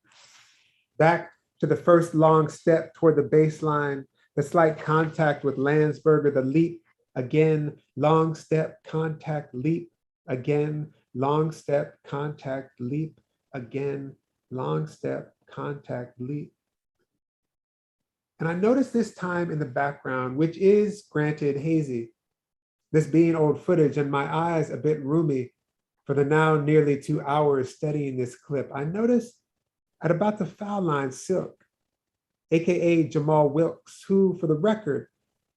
Back to the first long step toward the baseline, the slight contact with Landsberger, the leap, again, long step, contact, leap, again, long step, contact, leap, again, long step, contact, leap. And I noticed this time in the background, which is granted hazy, this being old footage and my eyes a bit roomy for the now nearly 2 hours studying this clip, I noticed at about the foul line Silk, AKA Jamal Wilkes, who, for the record,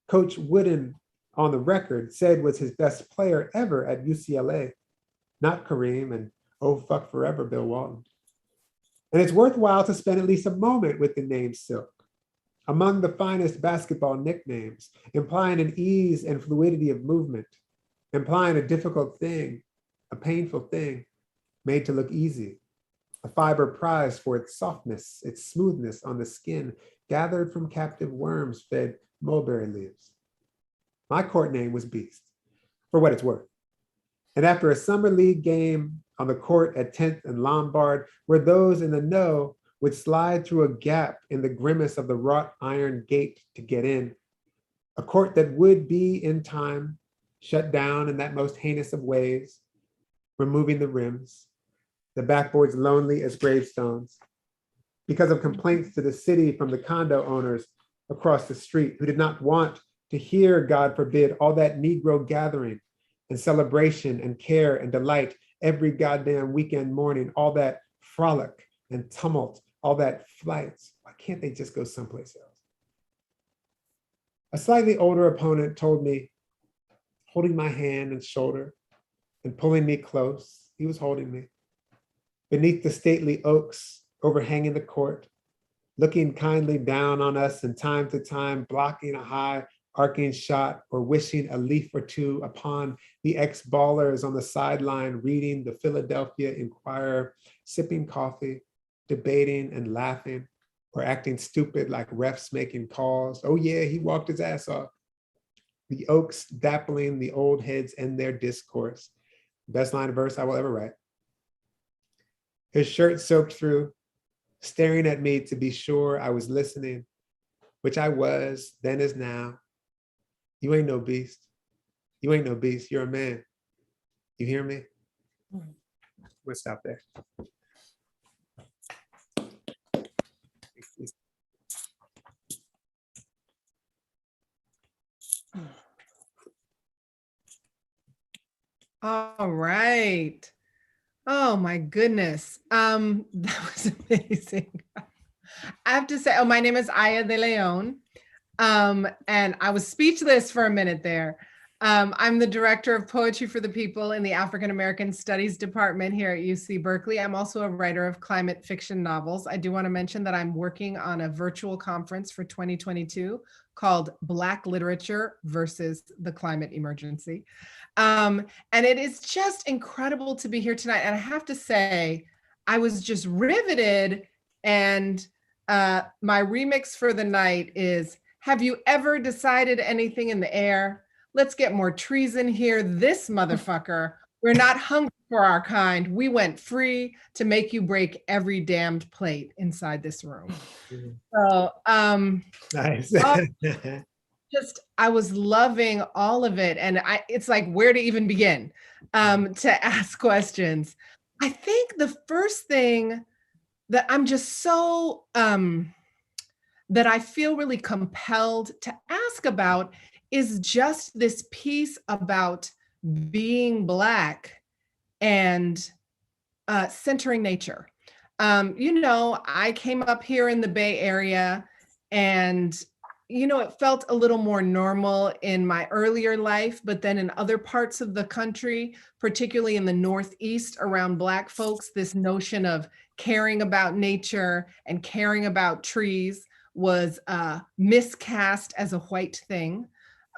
Coach Wooden on the record said was his best player ever at UCLA, not Kareem and oh fuck forever Bill Walton. And it's worthwhile to spend at least a moment with the name Silk, among the finest basketball nicknames, implying an ease and fluidity of movement, implying a difficult thing, a painful thing, made to look easy, a fiber prized for its softness, its smoothness on the skin, gathered from captive worms fed mulberry leaves. My court name was Beast, for what it's worth. And after a summer league game on the court at 10th and Lombard, where those in the know would slide through a gap in the grimace of the wrought iron gate to get in, a court that would be in time shut down in that most heinous of ways, removing the rims, the backboards lonely as gravestones, because of complaints to the city from the condo owners across the street who did not want to hear, God forbid, all that Negro gathering and celebration and care and delight every goddamn weekend morning, all that frolic and tumult, all that flights. Why can't they just go someplace else? A slightly older opponent told me, holding my hand and shoulder and pulling me close, he was holding me, beneath the stately oaks overhanging the court, looking kindly down on us and time to time blocking a high arcing shot or wishing a leaf or two upon the ex-ballers on the sideline reading the Philadelphia Inquirer, sipping coffee, debating and laughing, or acting stupid like refs making calls. Oh yeah, he walked his ass off. The oaks dappling the old heads in their discourse. Best line of verse I will ever write. His shirt soaked through, staring at me to be sure I was listening, which I was, then as now. You ain't no beast. You ain't no beast. You're a man. You hear me? We'll stop there. All right. Oh my goodness. That was amazing. I have to say, my name is Aya de Leon. And I was speechless for a minute there. I'm the director of Poetry for the People in the African American Studies Department here at UC Berkeley. I'm also a writer of climate fiction novels. I do want to mention that I'm working on a virtual conference for 2022 called Black Literature versus the Climate Emergency. And it is just incredible to be here tonight. And I have to say, I was just riveted. And my remix for the night is, have you ever decided anything in the air? Let's get more trees in here. This motherfucker, we're not hungry for our kind. We went free to make you break every damned plate inside this room. So, nice. I was loving all of it. And it's like, where to even begin to ask questions. I think the first thing that I'm just so, that I feel really compelled to ask about is just this piece about being Black and centering nature. I came up here in the Bay Area and, it felt a little more normal in my earlier life, but then in other parts of the country, particularly in the Northeast around Black folks, this notion of caring about nature and caring about trees was miscast as a white thing.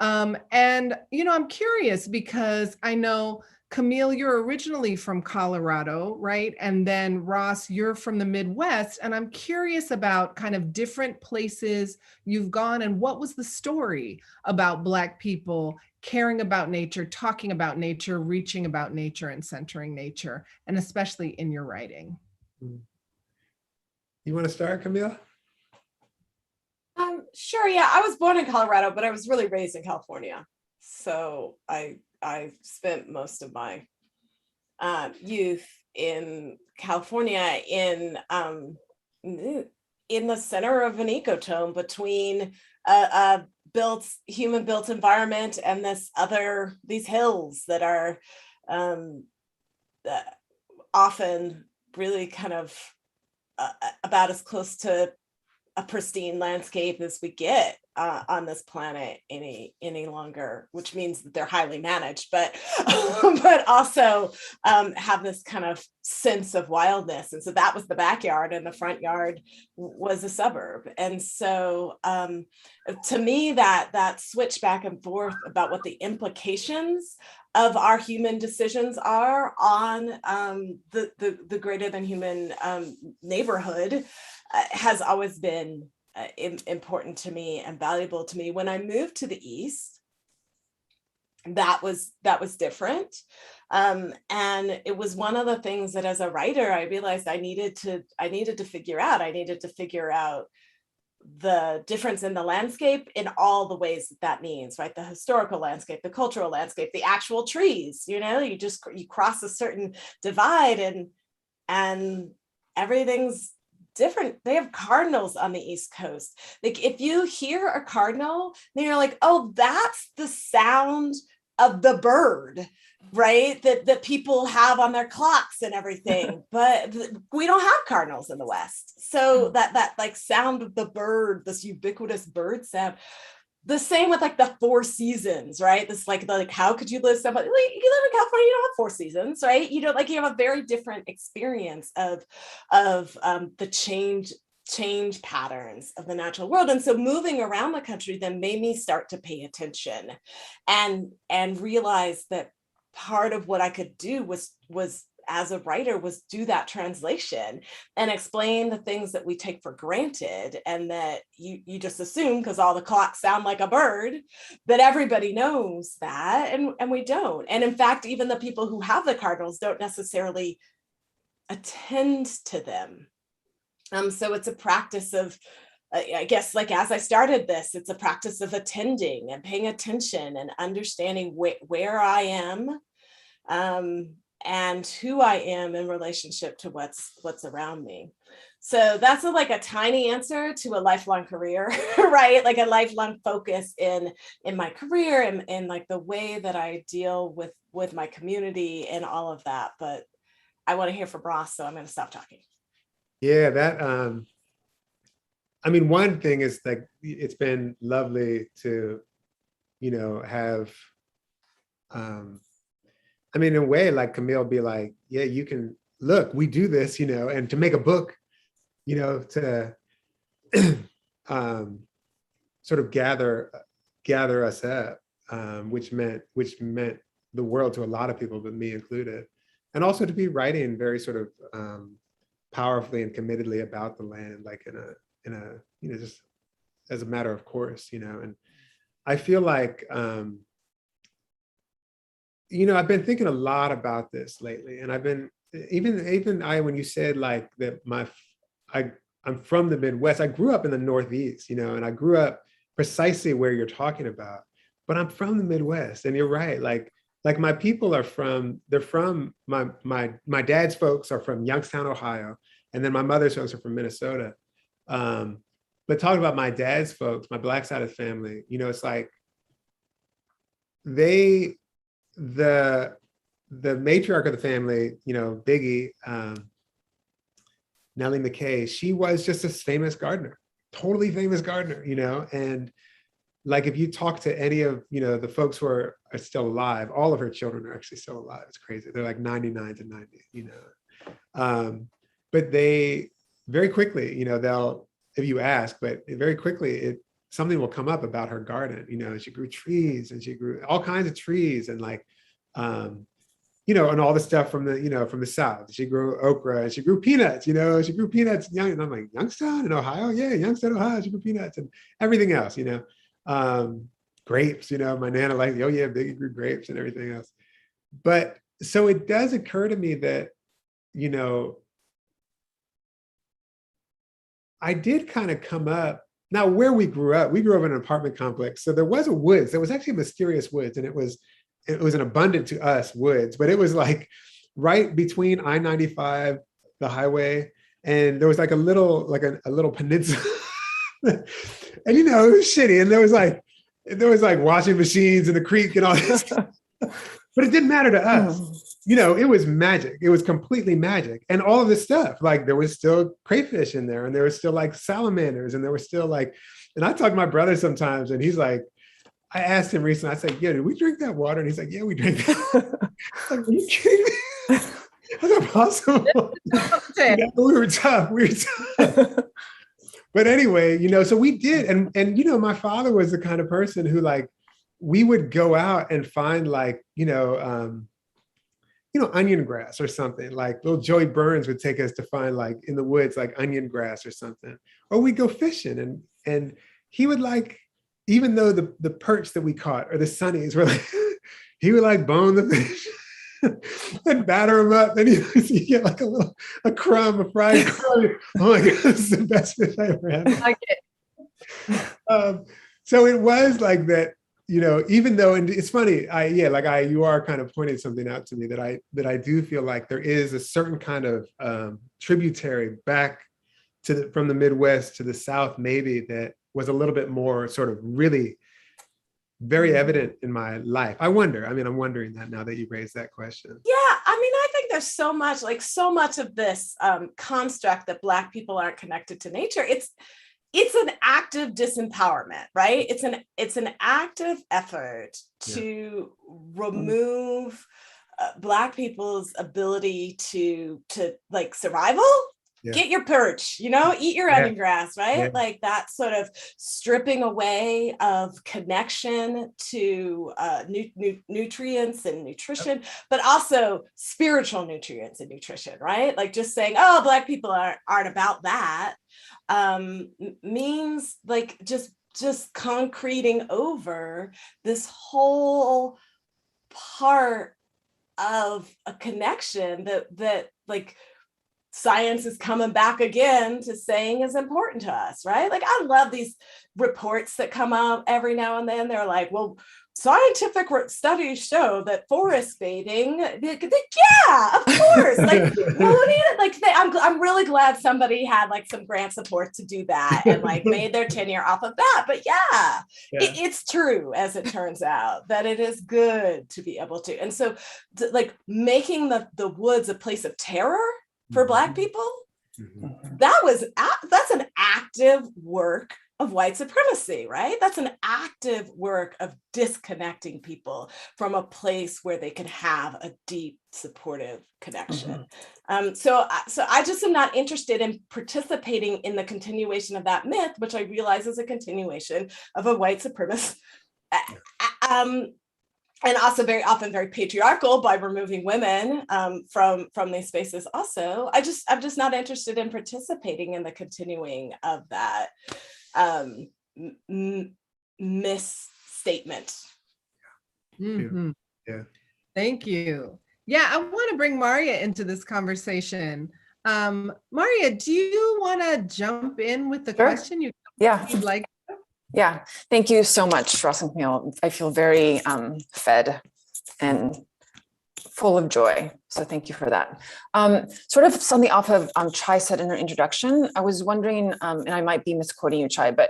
And, I'm curious because I know, Camille, you're originally from Colorado, right? And then Ross, you're from the Midwest. And I'm curious about kind of different places you've gone and what was the story about Black people caring about nature, talking about nature, reaching about nature and centering nature, and especially in your writing. You want to start, Camille? Sure. Yeah, I was born in Colorado, but I was really raised in California. So I spent most of my youth in California in the center of an ecotone between a human-built environment and these hills that are often really kind of about as close to a pristine landscape as we get on this planet any longer, which means that they're highly managed, but also have this kind of sense of wildness. And so that was the backyard, and the front yard was a suburb. And so to me, that switch back and forth about what the implications of our human decisions are on the greater than human neighborhood has always been important to me and valuable to me. When I moved to the East, that was different. And it was one of the things that as a writer, I realized I needed to figure out. I needed to figure out the difference in the landscape in all the ways that means, right? The historical landscape, the cultural landscape, the actual trees, you cross a certain divide and everything's different. They have cardinals on the East Coast. Like if you hear a cardinal, then you're like, oh, that's the sound of the bird, right? That people have on their clocks and everything. But we don't have cardinals in the West. So that like sound of the bird, this ubiquitous bird sound. The same with like the four seasons, right? This like how could you live somebody like you live in California, you don't have four seasons, right? You don't like you have a very different experience of the change patterns of the natural world. And so moving around the country then made me start to pay attention and realize that part of what I could do was as a writer was do that translation and explain the things that we take for granted and that you just assume because all the clocks sound like a bird that everybody knows that and we don't. And in fact, even the people who have the cardinals don't necessarily attend to them. So it's a practice of I guess like as I started this, it's a practice of attending and paying attention and understanding where I am and who I am in relationship to what's around me. So that's like a tiny answer to a lifelong career, right? Like a lifelong focus in my career and like the way that I deal with my community and all of that. But I want to hear from Ross, so I'm going to stop talking. Yeah, that I mean, one thing is like it's been lovely to, have I mean, in a way, like Camille be like, yeah, you can look, we do this, and to make a book, to sort of gather us up, which meant the world to a lot of people, but me included, and also to be writing very sort of powerfully and committedly about the land, like in a just as a matter of course, and I feel like I've been thinking a lot about this lately, and I've been even when you said like that I'm from the Midwest. I grew up in the Northeast, and I grew up precisely where you're talking about, but I'm from the Midwest, and you're right. Like my people are they're from my dad's folks are from Youngstown, Ohio, and then my mother's folks are from Minnesota. But talking about my dad's folks, my Black side of the family, it's like the matriarch of the family, Biggie, Nellie McKay, she was just a famous gardener, totally famous gardener, and like if you talk to any of the folks who are still alive, all of her children are actually still alive. It's crazy. They're like 99 to 90, but they very quickly, they'll, if you ask, but very quickly something will come up about her garden. She grew trees and she grew all kinds of trees and like and all the stuff from the South. She grew okra and she grew peanuts, she grew peanuts young. And I'm like, Youngstown in Ohio? Yeah, Youngstown, Ohio, she grew peanuts and everything else, grapes, my Nana like, oh yeah, Biggie grew grapes and everything else. But so it does occur to me that, I did kind of come up, now where we grew up in an apartment complex. So there was a woods, there was actually a mysterious woods, and it was an abundant to us woods, but it was like right between I-95, the highway, and there was like a little peninsula. And it was shitty. And there was like washing machines in the creek and all this stuff. But it didn't matter to us. It was magic. It was completely magic. And all of this stuff, like there was still crayfish in there, and there was still like salamanders, and there was still like, and I talk to my brother sometimes, and he's like, I asked him recently, I said, yeah, did we drink that water? And he's like, yeah, we drank that. Like, are you kidding me? How's that possible? We were tough. But anyway, so we did. And my father was the kind of person who like, we would go out and find like, onion grass or something. Like little Joey Burns would take us to find like in the woods, like onion grass or something. Or we'd go fishing and he would like, even though the perch that we caught or the sunnies were like, he would like bone the fish and batter them up. And you get like a crumb, a fried crumb. Oh my God, this is the best fish I ever had. I like it. So it was like that, even though, and it's funny, you are kind of pointing something out to me that I do feel like there is a certain kind of tributary back from the Midwest to the South, maybe, that was a little bit more sort of really very evident in my life. I'm wondering that now that you raised that question. Yeah, I mean, I think there's so much of this construct that Black people aren't connected to nature. It's an active disempowerment, right? It's an active effort to remove Black people's ability to like survival. Get your perch, eat your onion grass, right? Like that sort of stripping away of connection to nutrients and nutrition, but also spiritual nutrients and nutrition, right? Like just saying, oh, Black people aren't about that, means like just concreting over this whole part of a connection that like science is coming back again to saying is important to us, right? Like I love these reports that come out every now and then. They're like, well, scientific studies show that forest bathing, yeah, of course. Like, I'm really glad somebody had like some grant support to do that and like made their tenure off of that. But it's true, as it turns out, that it is good to be able to. And so like making the woods a place of terror for Black people, that's an active work of white supremacy, right? That's an active work of disconnecting people from a place where they can have a deep, supportive connection. So I just am not interested in participating in the continuation of that myth, which I realize is a continuation of a white supremacist, and also very often very patriarchal by removing women from these spaces. Also, I'm just not interested in participating in the continuing of that misstatement. Thank you. Yeah, I want to bring Maria into this conversation. Maria, do you want to jump in with the question you'd like? Yeah, thank you so much, Ross and Camille. I feel very fed and full of joy. So thank you for that. Sort of something off of Chai said in her introduction, I was wondering, and I might be misquoting you, Chai, but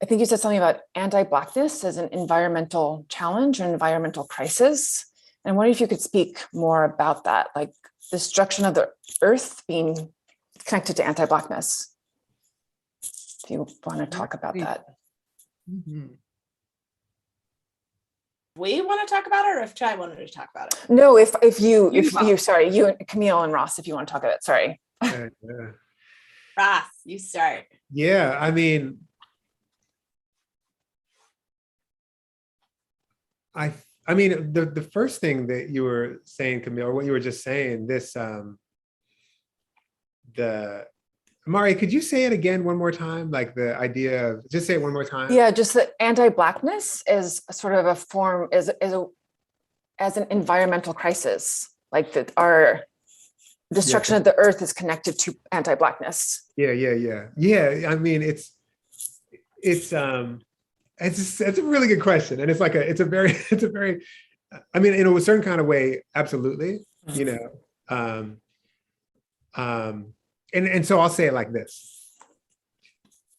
I think you said something about anti-Blackness as an environmental challenge or environmental crisis. And I wonder if you could speak more about that, like the destruction of the earth being connected to anti-Blackness. If you want to talk about that. We want to talk about it, or if Chai wanted to talk about it? No, if you, sorry, you and Camille and Ross, if you want to talk about it, sorry. Ross, you start. Yeah, I mean, the first thing that you were saying, Camille, or what you were just saying, this, Mari, could you say it again one more time? Like the idea of, just say it one more time. Yeah, just that anti-Blackness is sort of a form, as an environmental crisis, like that our destruction of the earth is connected to anti-Blackness. Yeah. I mean, it's a really good question, and it's a very, I mean, in a certain kind of way, absolutely, And so I'll say it like this.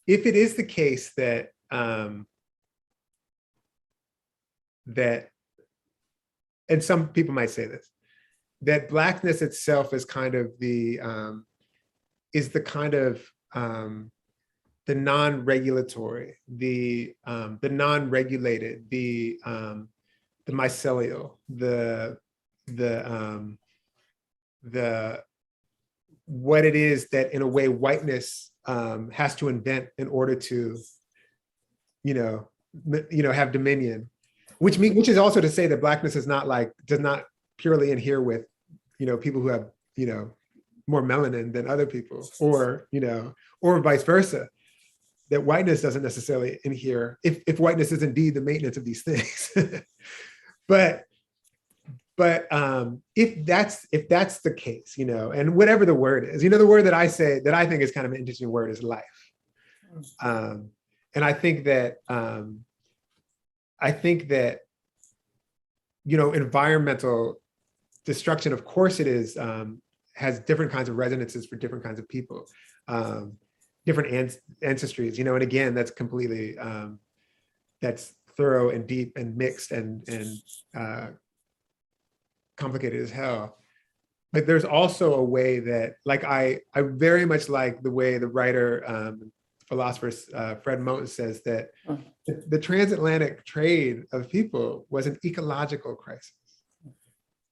If it is the case that and some people might say this, that Blackness itself is kind of the non-regulatory, the non-regulated, the mycelial, the what it is that in a way whiteness has to invent in order to, have dominion, which is also to say that Blackness is not does not purely inhere with, people who have, more melanin than other people, or vice versa, that whiteness doesn't necessarily inhere if whiteness is indeed the maintenance of these things. But if that's the case, and whatever the word is, the word that I say that I think is kind of an interesting word is life. And I think that environmental destruction, of course it is, has different kinds of resonances for different kinds of people. different ancestries, you know, and again, that's completely, that's thorough and deep and mixed and complicated as hell. But there's also a way that, like, I very much like the way the writer, philosopher Fred Moten says that the transatlantic trade of people was an ecological crisis.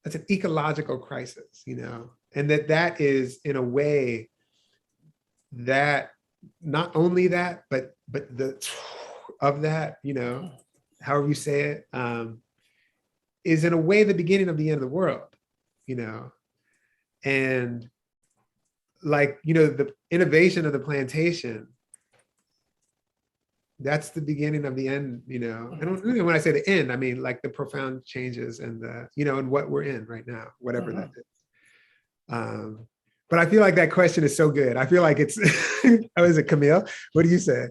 That's an ecological crisis, you know, and that is, in a way, that not only that, but the of that, you know, however you say it, is in a way the beginning of the end of the world, you know. And like, you know, the innovation of the plantation, that's the beginning of the end, you know. I don't really, when I say the end, I mean like the profound changes and the, you know, and what we're in right now, whatever that is. But I feel like that question is so good. I feel like it's, oh, is it Camille? What do you say?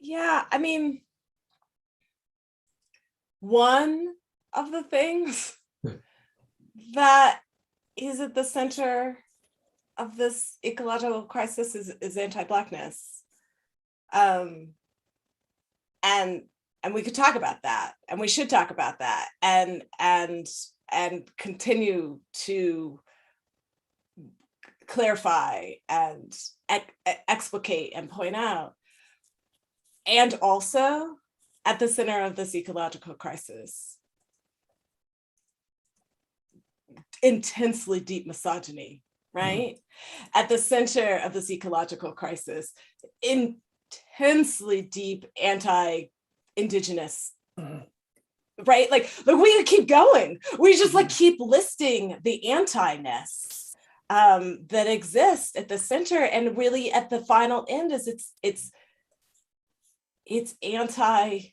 Yeah, I mean, one of the things that is at the center of this ecological crisis is anti-Blackness. And we could talk about that, and we should talk about that, and continue to clarify and explicate and point out. And also, at the center of this ecological crisis, intensely deep misogyny, right? At the center of this ecological crisis, intensely deep anti-Indigenous, right? Like we could keep going. We just like keep listing the anti-ness that exists at the center, and really at the final end is it's anti-life.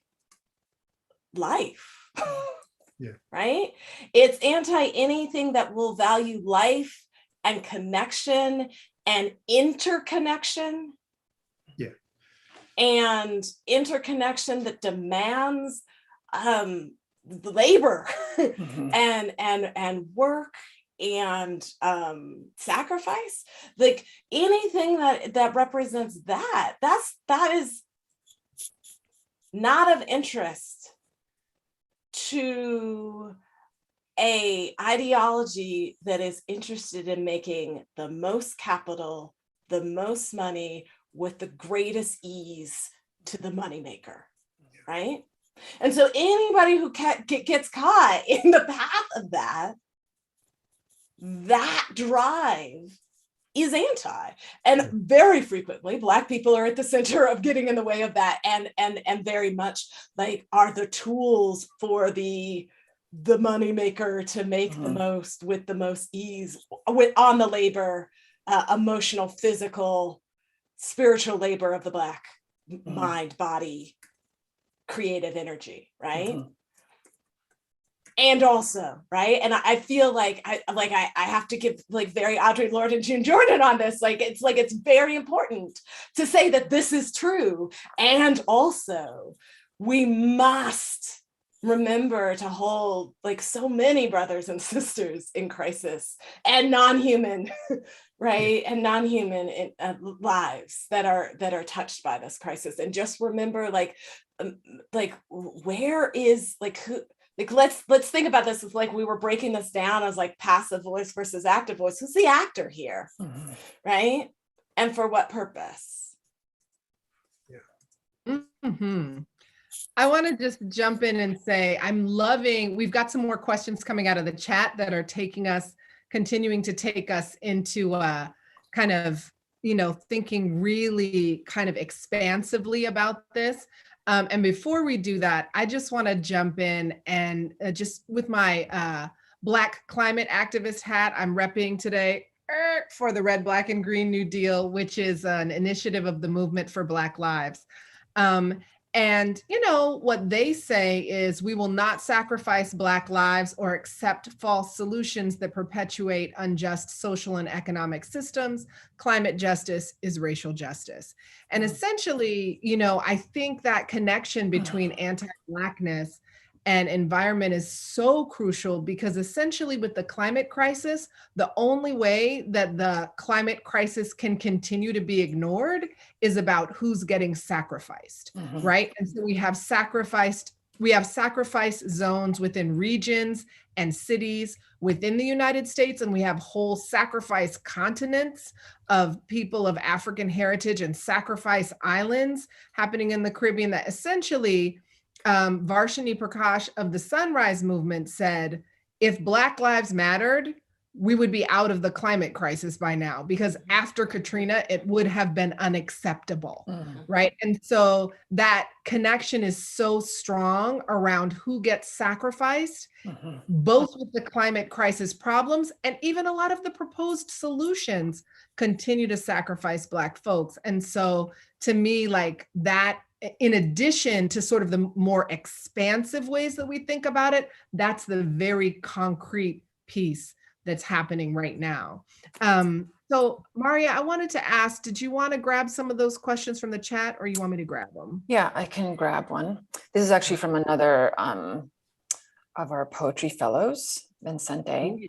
Yeah. Right? It's anti anything that will value life and connection and interconnection. Yeah. And interconnection that demands labor and work and sacrifice. Like anything that represents that is not of interest to a ideology that is interested in making the most capital, the most money with the greatest ease to the moneymaker, right? And so anybody who gets caught in the path of that drive is anti. And very frequently, Black people are at the center of getting in the way of that, and very much like are the tools for the moneymaker to make the most with the most ease on the labor, emotional, physical, spiritual labor of the Black mind, body, creative energy, right? And also, right? And I feel like I have to give like very Audre Lorde and June Jordan on this. It's very important to say that this is true. And also, we must remember to hold like so many brothers and sisters in crisis and non-human, right? And non-human lives that are touched by this crisis. And just remember, where is who? Like, let's think about this as like we were breaking this down as like passive voice versus active voice. Who's the actor here, right? And for what purpose? Yeah. I want to just jump in and say we've got some more questions coming out of the chat that are continuing to take us into kind of, you know, thinking really kind of expansively about this. And before we do that, I just want to jump in and just with my Black climate activist hat, I'm repping today for the Red, Black, and Green New Deal, which is an initiative of the Movement for Black Lives. And, you know, what they say is we will not sacrifice Black lives or accept false solutions that perpetuate unjust social and economic systems. Climate justice is racial justice. And essentially, you know, I think that connection between anti-Blackness and environment is so crucial, because essentially with the climate crisis, the only way that the climate crisis can continue to be ignored is about who's getting sacrificed, right? And so we have sacrifice zones within regions and cities within the United States, and we have whole sacrifice continents of people of African heritage and sacrifice islands happening in the Caribbean that essentially Varshini Prakash of the Sunrise Movement said, if Black lives mattered, we would be out of the climate crisis by now, because after Katrina, it would have been unacceptable, right? And so that connection is so strong around who gets sacrificed, both with the climate crisis problems, and even a lot of the proposed solutions continue to sacrifice Black folks. And so to me, like that, in addition to sort of the more expansive ways that we think about it, that's the very concrete piece that's happening right now. So Maria, I wanted to ask, did you want to grab some of those questions from the chat, or you want me to grab them? Yeah, I can grab one. This is actually from another of our poetry fellows, Vincente.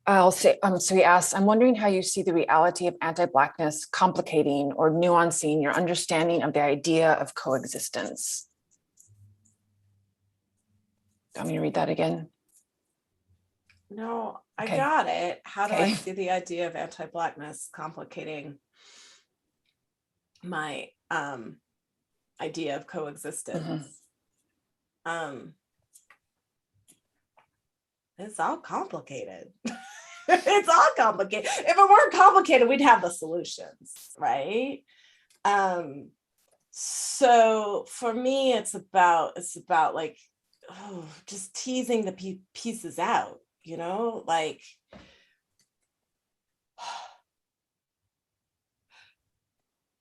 I'll say, so he asks, I'm wondering how you see the reality of anti-Blackness complicating or nuancing your understanding of the idea of coexistence. Do you want me to read that again? No, I Okay. got it. How do I Okay. see the idea of anti-Blackness complicating my idea of coexistence? It's all complicated. It's all complicated. If it weren't complicated, we'd have the solutions, right? So for me, it's about like, just teasing the pieces out, you know, like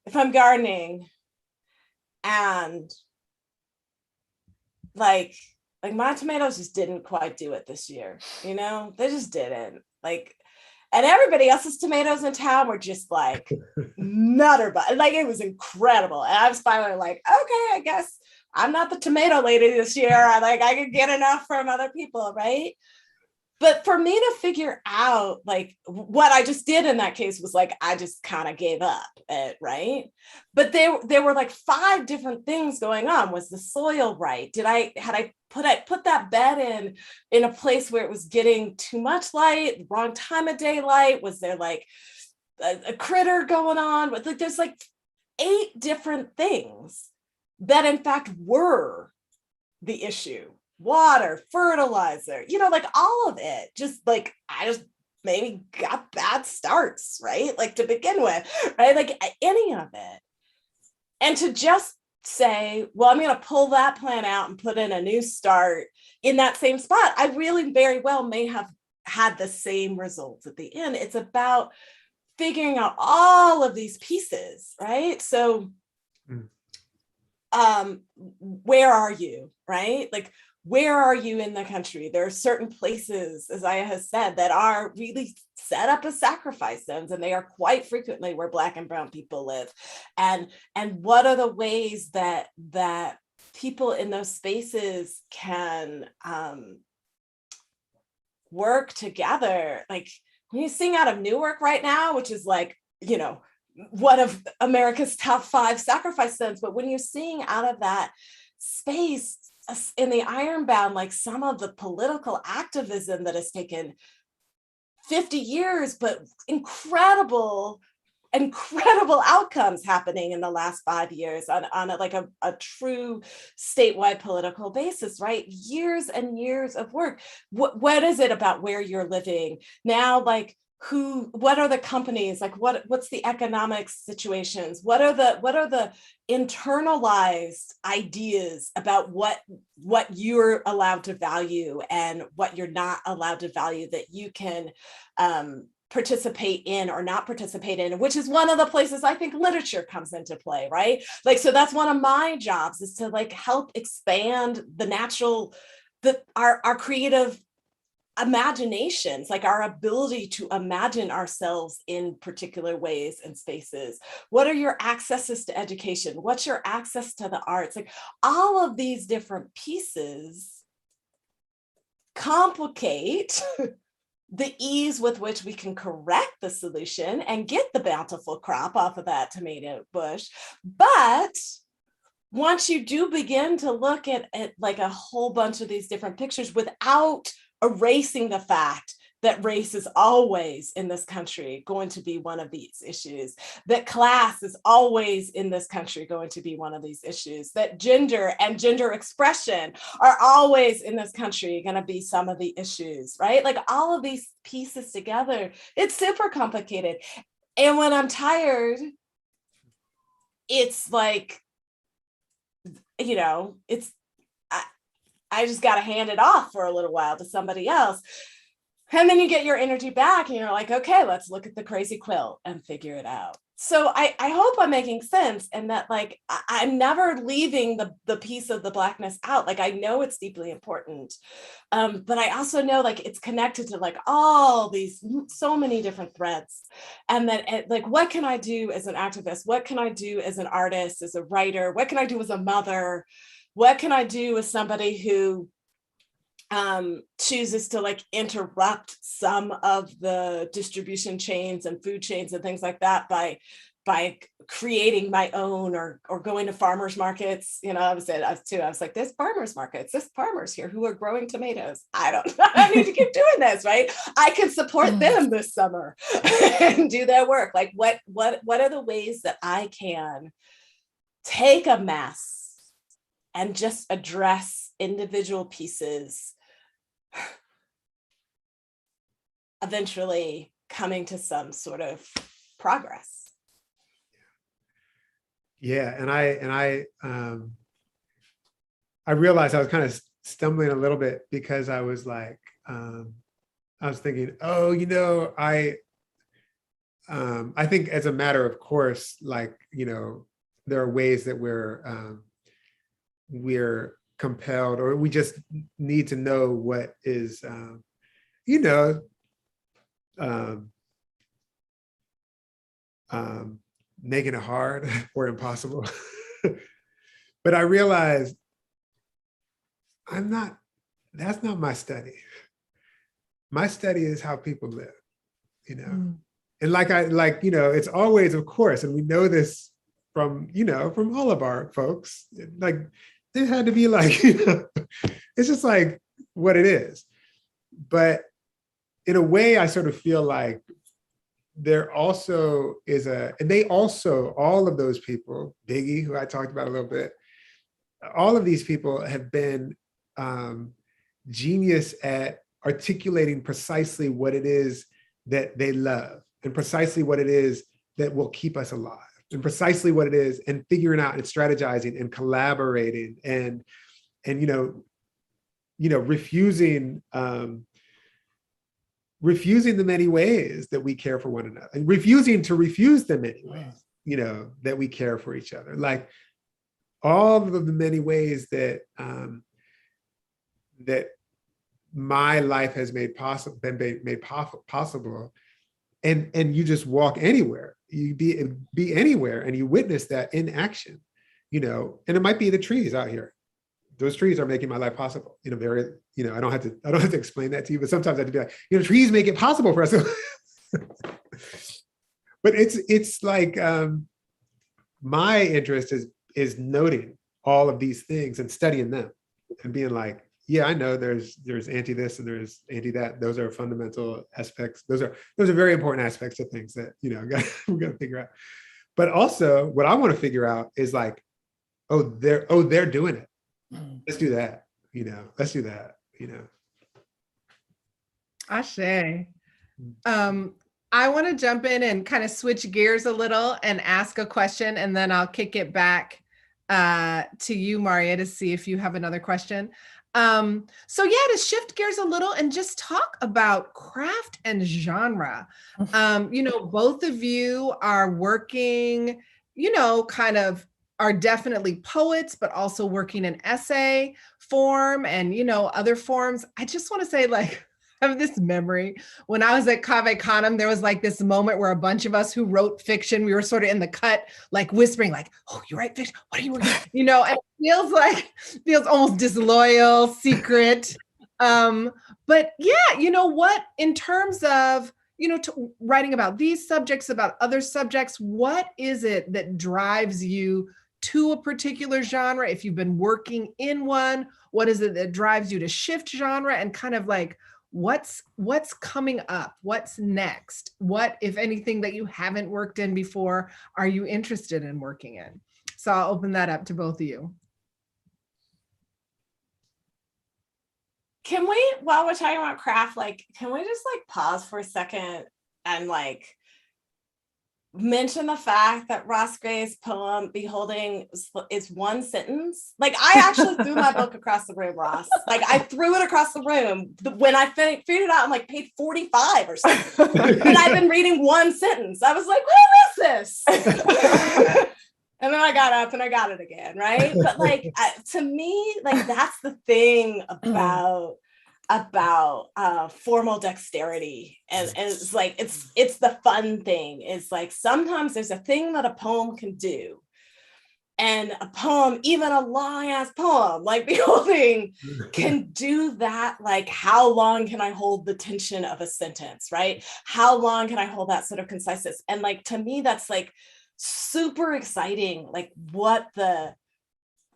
if I'm gardening and like my tomatoes just didn't quite do it this year, you know, they just didn't, like, and everybody else's tomatoes in town were just like nutter, but like it was incredible. And I was finally like, okay, I guess I'm not the tomato lady this year. I could get enough from other people, right? But for me to figure out like what I just did in that case was like, I just kind of gave up it, right? But there were like 5 different things going on. Was the soil right? Had I put that bed in a place where it was getting too much light, wrong time of day light? Was there like a critter going on? But like there's like 8 different things that in fact were the issue. Water, fertilizer, you know, like all of it, just like I just maybe got bad starts, right? Like to begin with, right? Like any of it. And to just say, well, I'm going to pull that plant out and put in a new start in that same spot, I really very well may have had the same results at the end. It's about figuring out all of these pieces, right? So where are you, right? Like, where are you in the country? There are certain places, as Aya has said, that are really set up as sacrifice zones, and they are quite frequently where Black and Brown people live. And what are the ways that people in those spaces can work together? Like when you sing out of Newark right now, which is like, you know, one of America's top 5 sacrifice zones, but when you're seeing out of that space in the Ironbound, like some of the political activism that has taken 50 years, but incredible outcomes happening in the last 5 years on a true statewide political basis, right? Years and years of work. What is it about where you're living now? Like what are the companies, like what's the economic situations? What are the internalized ideas about what you're allowed to value and what you're not allowed to value that you can participate in or not participate in, which is one of the places I think literature comes into play, right? Like, so that's one of my jobs, is to like help expand the natural, our creative imaginations, like our ability to imagine ourselves in particular ways and spaces. What are your accesses to education? What's your access to the arts? Like all of these different pieces complicate the ease with which we can correct the solution and get the bountiful crop off of that tomato bush. But once you do begin to look at like a whole bunch of these different pictures without erasing the fact that race is always in this country going to be one of these issues, that class is always in this country going to be one of these issues, that gender and gender expression are always in this country going to be some of the issues, right? Like all of these pieces together, it's super complicated. And when I'm tired, it's like, you know, it's, I just got to hand it off for a little while to somebody else. And then you get your energy back and you're like, okay, let's look at the crazy quilt and figure it out. So I hope I'm making sense, and that like, I'm never leaving the piece of the Blackness out. Like, I know it's deeply important, but I also know like it's connected to like all these, so many different threads. And then like, what can I do as an activist? What can I do as an artist, as a writer? What can I do as a mother? What can I do as somebody who chooses to like interrupt some of the distribution chains and food chains and things like that by creating my own, or going to farmers markets? You know, I was like, there's farmers markets, there's farmers here who are growing tomatoes. I need to keep doing this, right? I can support them this summer and do their work. Like what are the ways that I can take a mess and just address individual pieces, eventually coming to some sort of progress. Yeah, and I realized I was kind of stumbling a little bit because I was like, I was thinking, oh, you know, I think as a matter of course, like, you know, there are ways that we're compelled, or we just need to know what is, you know, making it hard or impossible. But I realized that's not my study. My study is how people live, you know? And like, you know, it's always, of course, and we know this from, you know, from all of our folks, like, it had to be like, you know, it's just like what it is. But in a way, I sort of feel like there also is and they also, all of those people, Biggie, who I talked about a little bit, all of these people have been genius at articulating precisely what it is that they love, and precisely what it is that will keep us alive, and precisely what it is, and figuring out and strategizing and collaborating and you know, refusing the many ways that we care for one another, and refusing to refuse the many ways, you know, that we care for each other. Like all of the many ways that that my life has been made possible, and you just walk anywhere, you be anywhere, and you witness that in action, you know. And it might be the trees out here. Those trees are making my life possible in a very, you know, I don't have to explain that to you, but sometimes I have to be like, you know, trees make it possible for us. But it's like, my interest is noting all of these things and studying them and being like, yeah, I know there's anti this and there's anti that. Those are fundamental aspects. Those are very important aspects of things that, you know, we got to figure out. But also what I want to figure out is like, they're doing it. Let's do that, you know, let's do that, you know. Ashe. I want to jump in and kind of switch gears a little and ask a question, and then I'll kick it back to you, Maria, to see if you have another question. So yeah, to shift gears a little and just talk about craft and genre. You know, both of you are working, you know, kind of are definitely poets, but also working in essay form and, you know, other forms. I just want to say, like, have this memory. When I was at Cave Canem, there was like this moment where a bunch of us who wrote fiction, we were sort of in the cut, like whispering, like, "Oh, you write fiction? What are you working?" And it feels almost disloyal, secret. But yeah, you know what? In terms of writing about these subjects, about other subjects, what is it that drives you to a particular genre? If you've been working in one, what is it that drives you to shift genre, and kind of like what's coming up? What's next? What, if anything, that you haven't worked in before, are you interested in working in? So I'll open that up to both of you. Can we, while we're talking about craft, can we just pause for a second and mention the fact that Ross Gray's poem "Beholding" is one sentence? I actually threw my book across the room, Ross. I threw it across the room when I figured it out. I'm page 45 or something, and I've been reading one sentence. I was like, "What is this?" And then I got up and I got it again, right? But to me, that's the thing about formal dexterity, and it's the fun thing. Is sometimes there's a thing that a poem can do, and a poem, even a long ass poem like "Beholding," can do that. How long can I hold the tension of a sentence, right? How long can I hold that sort of conciseness? And to me, that's super exciting, what the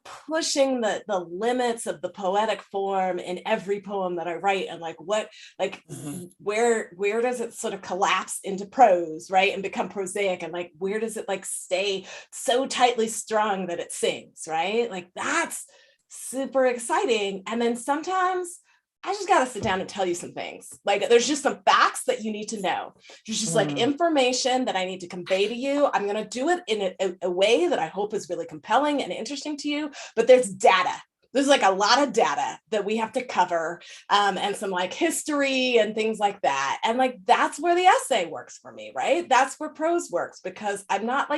pushing the limits of the poetic form in every poem that I write, and where does it sort of collapse into prose, right, and become prosaic, and where does it stay so tightly strung that it sings, right? That's super exciting. And then sometimes I just got to sit down and tell you some things. There's just some facts that you need to know. There's just information that I need to convey to you. I'm going to do it in a way that I hope is really compelling and interesting to you. But there's data. There's a lot of data that we have to cover, and some history and things like that. And that's where the essay works for me, right? That's where prose works, because I'm not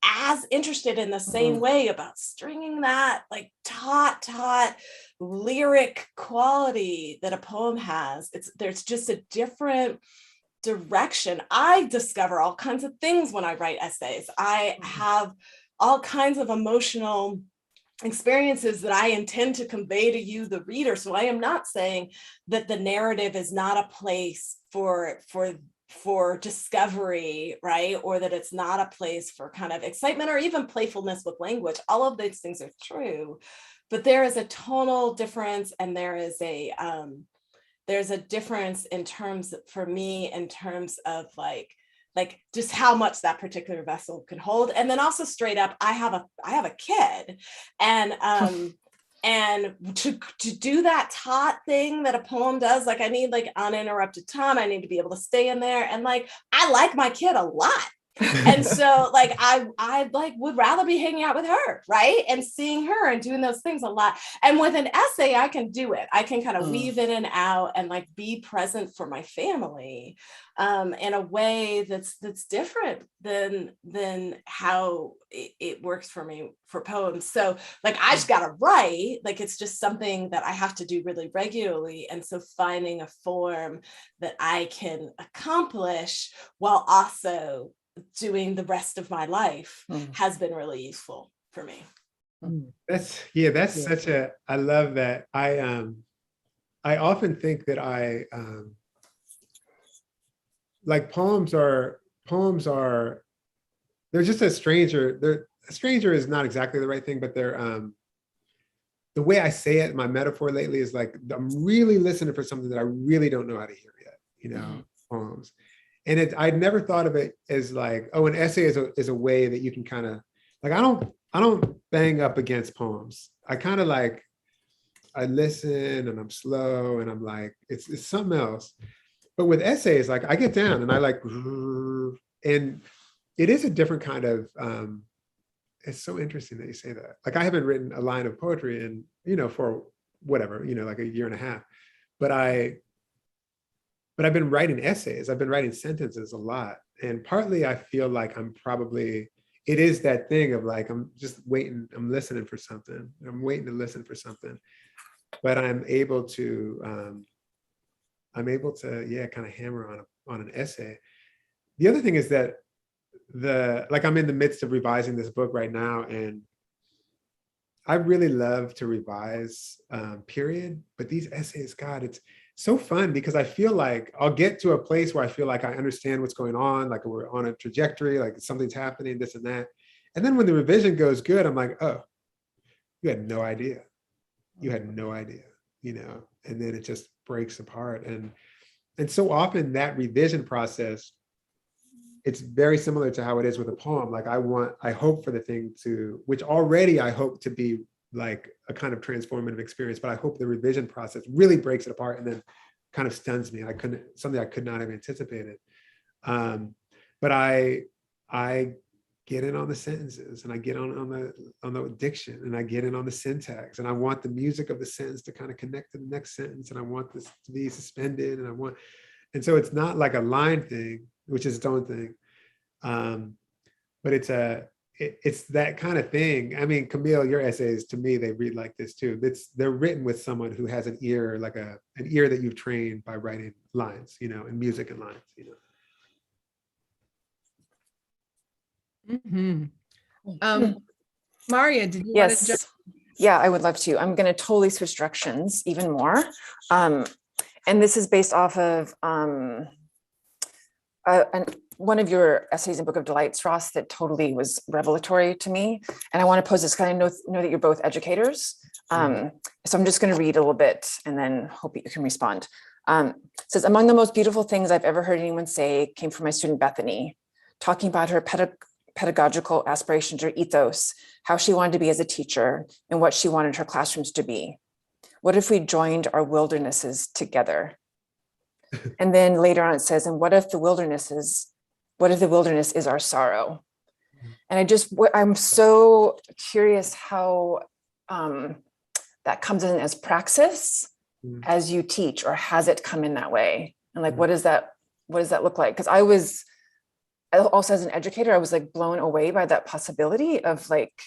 as interested in the same way about stringing that taut lyric quality that a poem has. There's just a different direction. I discover all kinds of things when I write essays. I have all kinds of emotional experiences that I intend to convey to you, the reader. So I am not saying that the narrative is not a place for discovery, right? Or that it's not a place for kind of excitement or even playfulness with language. All of those things are true, but there is a tonal difference, and there's a difference in terms, for me, in terms of just how much that particular vessel can hold. And then also straight up, I have a kid, and to do that taut thing that a poem does, I need uninterrupted time. I need to be able to stay in there, and I like my kid a lot. And so I would rather be hanging out with her, right, and seeing her and doing those things a lot. And with an essay, I can do it. I can kind of weave in and out and be present for my family, in a way that's different than how it works for me for poems. So I just gotta write. It's just something that I have to do really regularly. And so finding a form that I can accomplish while also doing the rest of my life has been really useful for me. That's such a, I love that. I often think that poems are, they're just a stranger is not exactly the right thing, but they're, the way I say it, my metaphor lately is I'm really listening for something that I really don't know how to hear yet, poems. And I'd never thought of it as an essay is a way that you can kind of, I don't bang up against poems. I kind of I listen and I'm slow and I'm it's something else. But with essays, I get down and I and it is a different kind of, it's so interesting that you say that. I haven't written a line of poetry in, for whatever, a year and a half, but I've been writing essays. I've been writing sentences a lot. And partly I feel it is that thing of I'm just waiting, I'm listening for something. I'm waiting to listen for something. But I'm able to I'm able to, yeah, kind of hammer on an essay. The other thing is that I'm in the midst of revising this book right now, and I really love to revise, period. But these essays, God, it's so fun because I feel like I'll get to a place where I feel like I understand what's going on, like we're on a trajectory, like something's happening, this and that. And then when the revision goes good, I'm like, oh, you had no idea. You had no idea, you know, and then it just breaks apart. And so often that revision process, it's very similar to how it is with a poem. Like I hope for the thing to, which already I hope to be like a kind of transformative experience, but I hope the revision process really breaks it apart and then kind of stuns me. Something I could not have anticipated. But I get in on the sentences, and I get on the diction, and I get in on the syntax, and I want the music of the sentence to kind of connect to the next sentence, and I want this to be suspended, and so it's not like a line thing, which is its own thing, but it's that kind of thing. I mean, Camille, your essays, to me, they read like this too. They're written with someone who has an ear, like an ear that you've trained by writing lines, you know, and music and lines, you know. Maria, did you want to jump? Yes. Yeah, I would love to. I'm going to totally switch directions even more. And this is based off of one of your essays in Book of Delights, Ross, that totally was revelatory to me. And I want to pose this because I know that you're both educators. So I'm just going to read a little bit and then hope you can respond. It says, among the most beautiful things I've ever heard anyone say came from my student Bethany, talking about her pedagogical aspirations or ethos, how she wanted to be as a teacher, and what she wanted her classrooms to be. What if we joined our wildernesses together? And then later on it says, and what if the wilderness is our sorrow? And I'm so curious how that comes in as praxis as you teach, or has it come in that way? And like, what does that look like? Because I also as an educator, I was like blown away by that possibility of like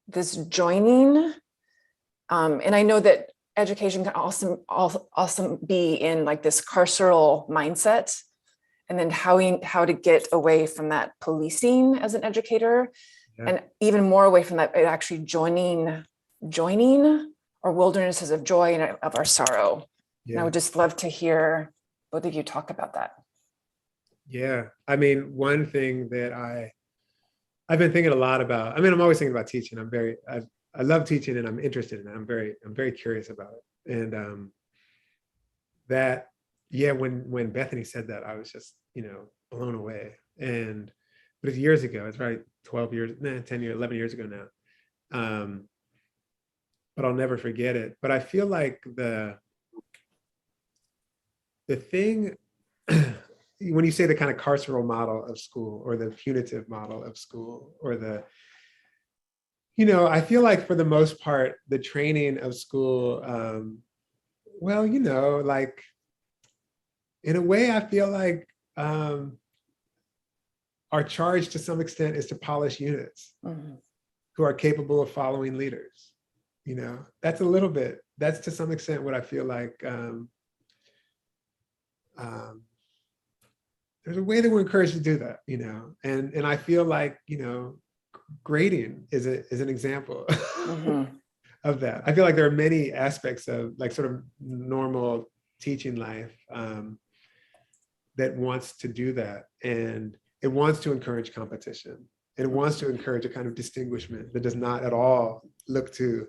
this joining. And I know that education can also be in like this carceral mindset, and then how to get away from that policing as an educator, and even more away from that, actually joining our wildernesses of joy and of our sorrow. And I would just love to hear both of you talk about that. Yeah, I mean, one thing that I've been thinking a lot about, I mean, I'm always thinking about teaching. I love teaching, and I'm interested in it. I'm very curious about it. And when Bethany said that, I was just, you know, blown away. But it's years ago. It's probably 10 years, 11 years ago now. But I'll never forget it. But I feel like the thing, when you say the kind of carceral model of school, or the punitive model of school, or I feel like for the most part, the training of school, well, you know, like in a way, I feel like our charge to some extent is to polish units who are capable of following leaders. You know, that's to some extent what I feel like. There's a way that we're encouraged to do that, you know, and I feel like, you know, grading is an example of that. I feel like there are many aspects of like sort of normal teaching life that wants to do that, and it wants to encourage competition. It wants to encourage a kind of distinguishment that does not at all look to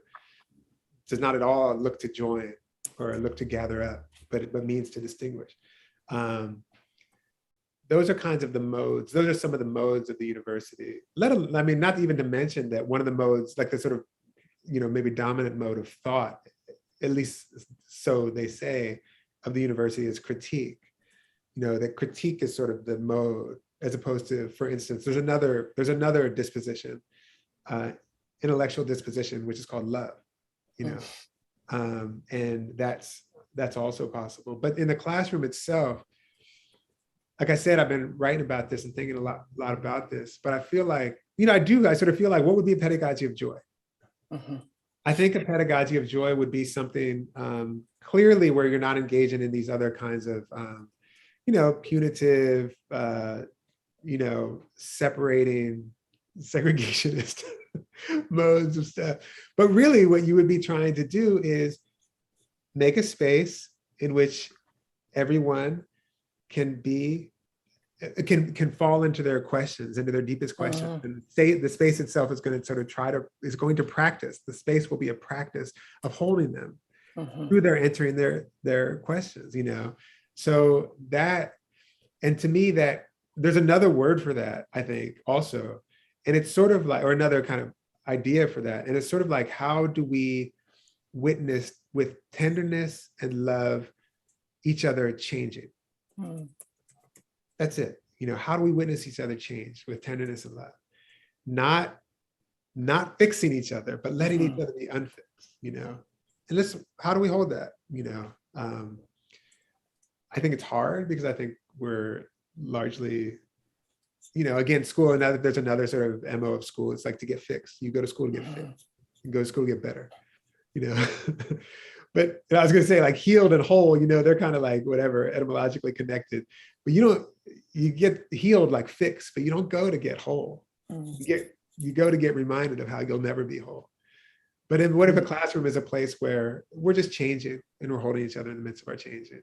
join or look to gather up, but means to distinguish. Those are kinds of the modes. Those are some of the modes of the university. Not even to mention that one of the modes, like the sort of, you know, maybe dominant mode of thought, at least so they say, of the university is critique. You know, that critique is sort of the mode, as opposed to, for instance, there's another disposition, intellectual disposition, which is called love. You know, and that's also possible. But in the classroom itself, like I said, I've been writing about this and thinking a lot about this, but I feel like, you know, I sort of feel like, what would be a pedagogy of joy? I think a pedagogy of joy would be something clearly where you're not engaging in these other kinds of, punitive, separating, segregationist modes of stuff. But really what you would be trying to do is make a space in which everyone can be, can fall into their questions, into their deepest questions. And the space itself is going to sort of is going to practice. The space will be a practice of holding them through their entering their questions, So that, and to me that there's another word for that, I think also. And it's sort of like, or another kind of idea for that. And it's sort of like, how do we witness with tenderness and love each other changing? That's it. How do we witness each other change with tenderness and love? Not fixing each other, but letting each other be unfixed, And how do we hold that? I think it's hard because I think we're largely, again, school, there's another sort of MO of school. It's like to get fixed. You go to school to get fixed. You go to school to get better, But I was going to say like healed and whole, they're kind of like whatever, etymologically connected. But you get healed like fixed, but you don't go to get whole. You go to get reminded of how you'll never be whole. But what if a classroom is a place where we're just changing and we're holding each other in the midst of our changing?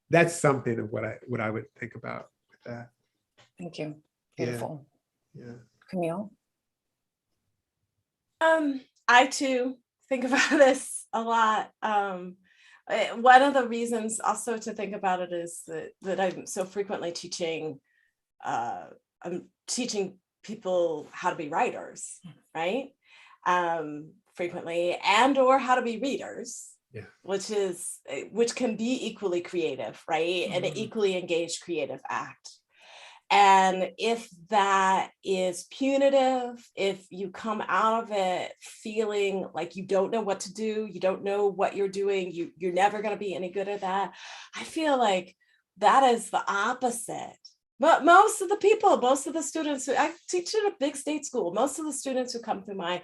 That's something of what I would think about with that. Thank you. Beautiful. Yeah. Camille? I too think about this a lot. One of the reasons also to think about it is that I'm so frequently teaching people how to be writers, right? Frequently, and or how to be readers, which can be equally creative, right? An equally engaged creative act. And if that is punitive, if you come out of it feeling like you don't know what to do, you don't know what you're doing, you're never going to be any good at that, I feel like that is the opposite. But most of the students who I teach at a big state school, most of the students who come through my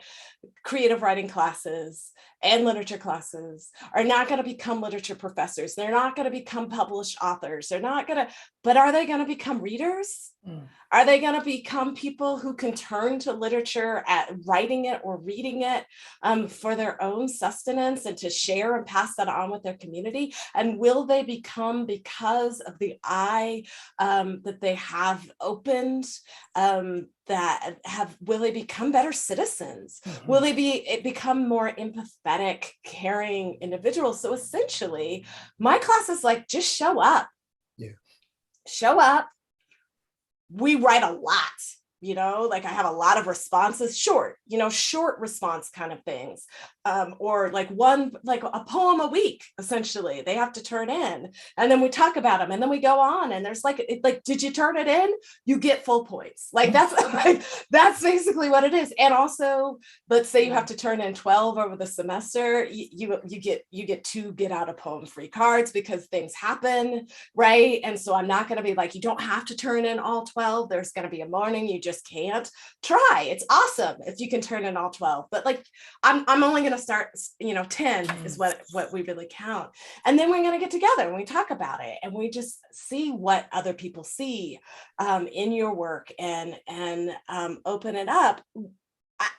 creative writing classes and literature classes are not going to become literature professors. They're not going to become published authors. But are they going to become readers? Are they going to become people who can turn to literature at writing it or reading it for their own sustenance and to share and pass that on with their community? And will they become, because of the eye that they have opened, will they become better citizens? Will they become more empathetic, caring individuals? So essentially, my class is like, just show up. Show up. We write a lot, like I have a lot of responses, short response kind of things, or like a poem a week, essentially, they have to turn in, and then we talk about them, and then we go on, and there's like, did you turn it in? You get full points. Like that's basically what it is. And also, let's say you have to turn in 12 over the semester, you get 2 get out of poem free cards because things happen, right? And so I'm not going to be like, you don't have to turn in all 12. There's going to be a morning you just can't. Try. It's awesome if you can turn in all 12, but like I'm only going to start 10 is what we really count. And then we're going to get together and we talk about it, and we just see what other people see in your work, and open it up.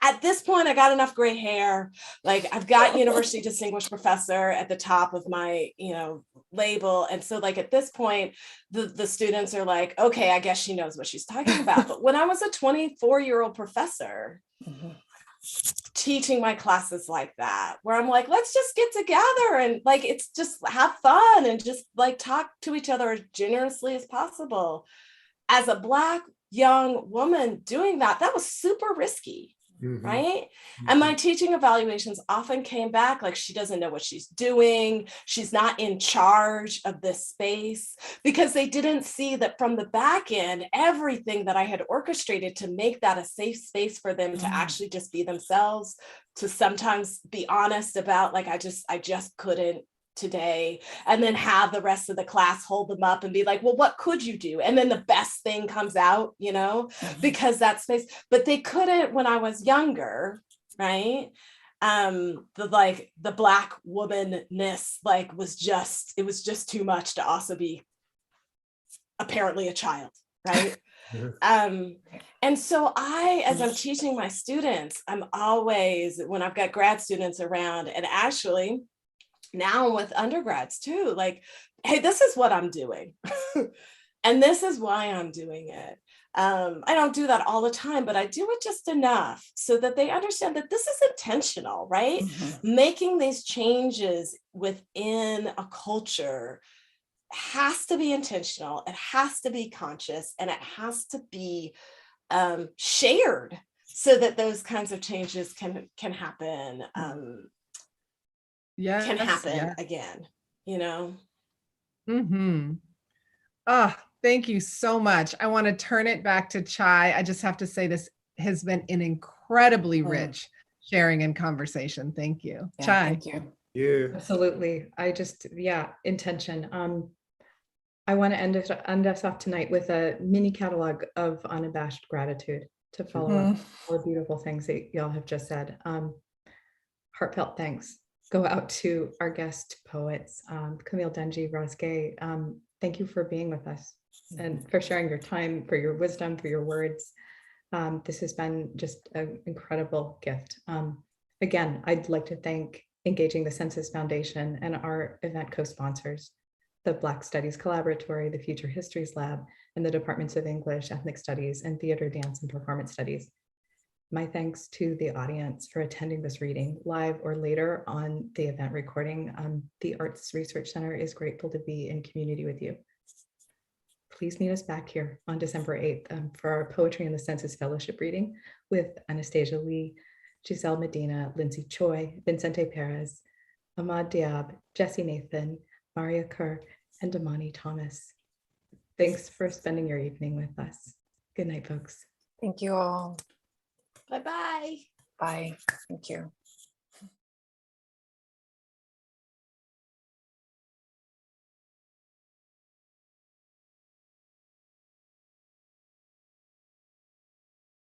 At this point, I got enough gray hair. Like I've got University Distinguished Professor at the top of my, label. And so like at this point, the students are like, okay, I guess she knows what she's talking about. But when I was a 24-year-old professor, teaching my classes like that, where I'm like, let's just get together and like, it's just have fun and just like talk to each other as generously as possible. As a Black young woman doing that was super risky. Right. And my teaching evaluations often came back like, she doesn't know what she's doing. She's not in charge of this space, because they didn't see that from the back end, everything that I had orchestrated to make that a safe space for them to actually just be themselves, to sometimes be honest about like, I just couldn't today, and then have the rest of the class hold them up and be like, well, what could you do? And then the best thing comes out, because that space, but they couldn't when I was younger, right? The Black womanness like was just too much to also be apparently a child, right? And so as I'm teaching my students, I'm always, when I've got grad students around, and actually now with undergrads too, like, hey, this is what I'm doing. And this is why I'm doing it. I don't do that all the time, but I do it just enough so that they understand that this is intentional, right? Making these changes within a culture has to be intentional, it has to be conscious, and it has to be shared so that those kinds of changes can happen. Can happen again, you know? Thank you so much. I want to turn it back to Chai. I just have to say this has been an incredibly rich sharing and conversation. Thank you. Yeah, Chai. thank you. Yeah. Absolutely. Intention. I want to end us off tonight with a mini catalog of unabashed gratitude to follow up all the beautiful things that y'all have just said. Heartfelt thanks go out to our guest poets, Camille Denji, Ross Gay. Thank you for being with us and for sharing your time, for your wisdom, for your words. This has been just an incredible gift. Again, I'd like to thank Engaging the Senses Foundation and our event co-sponsors, the Black Studies Collaboratory, the Future Histories Lab, and the Departments of English, Ethnic Studies, and Theater, Dance, and Performance Studies. My thanks to the audience for attending this reading live or later on the event recording. The Arts Research Center is grateful to be in community with you. Please meet us back here on December 8th for our Poetry in the Senses Fellowship reading with Anastasia Lee, Giselle Medina, Lindsay Choi, Vincente Perez, Ahmad Diab, Jesse Nathan, Maria Kerr, and Damani Thomas. Thanks for spending your evening with us. Good night, folks. Thank you all. Bye-bye. Bye. Thank you.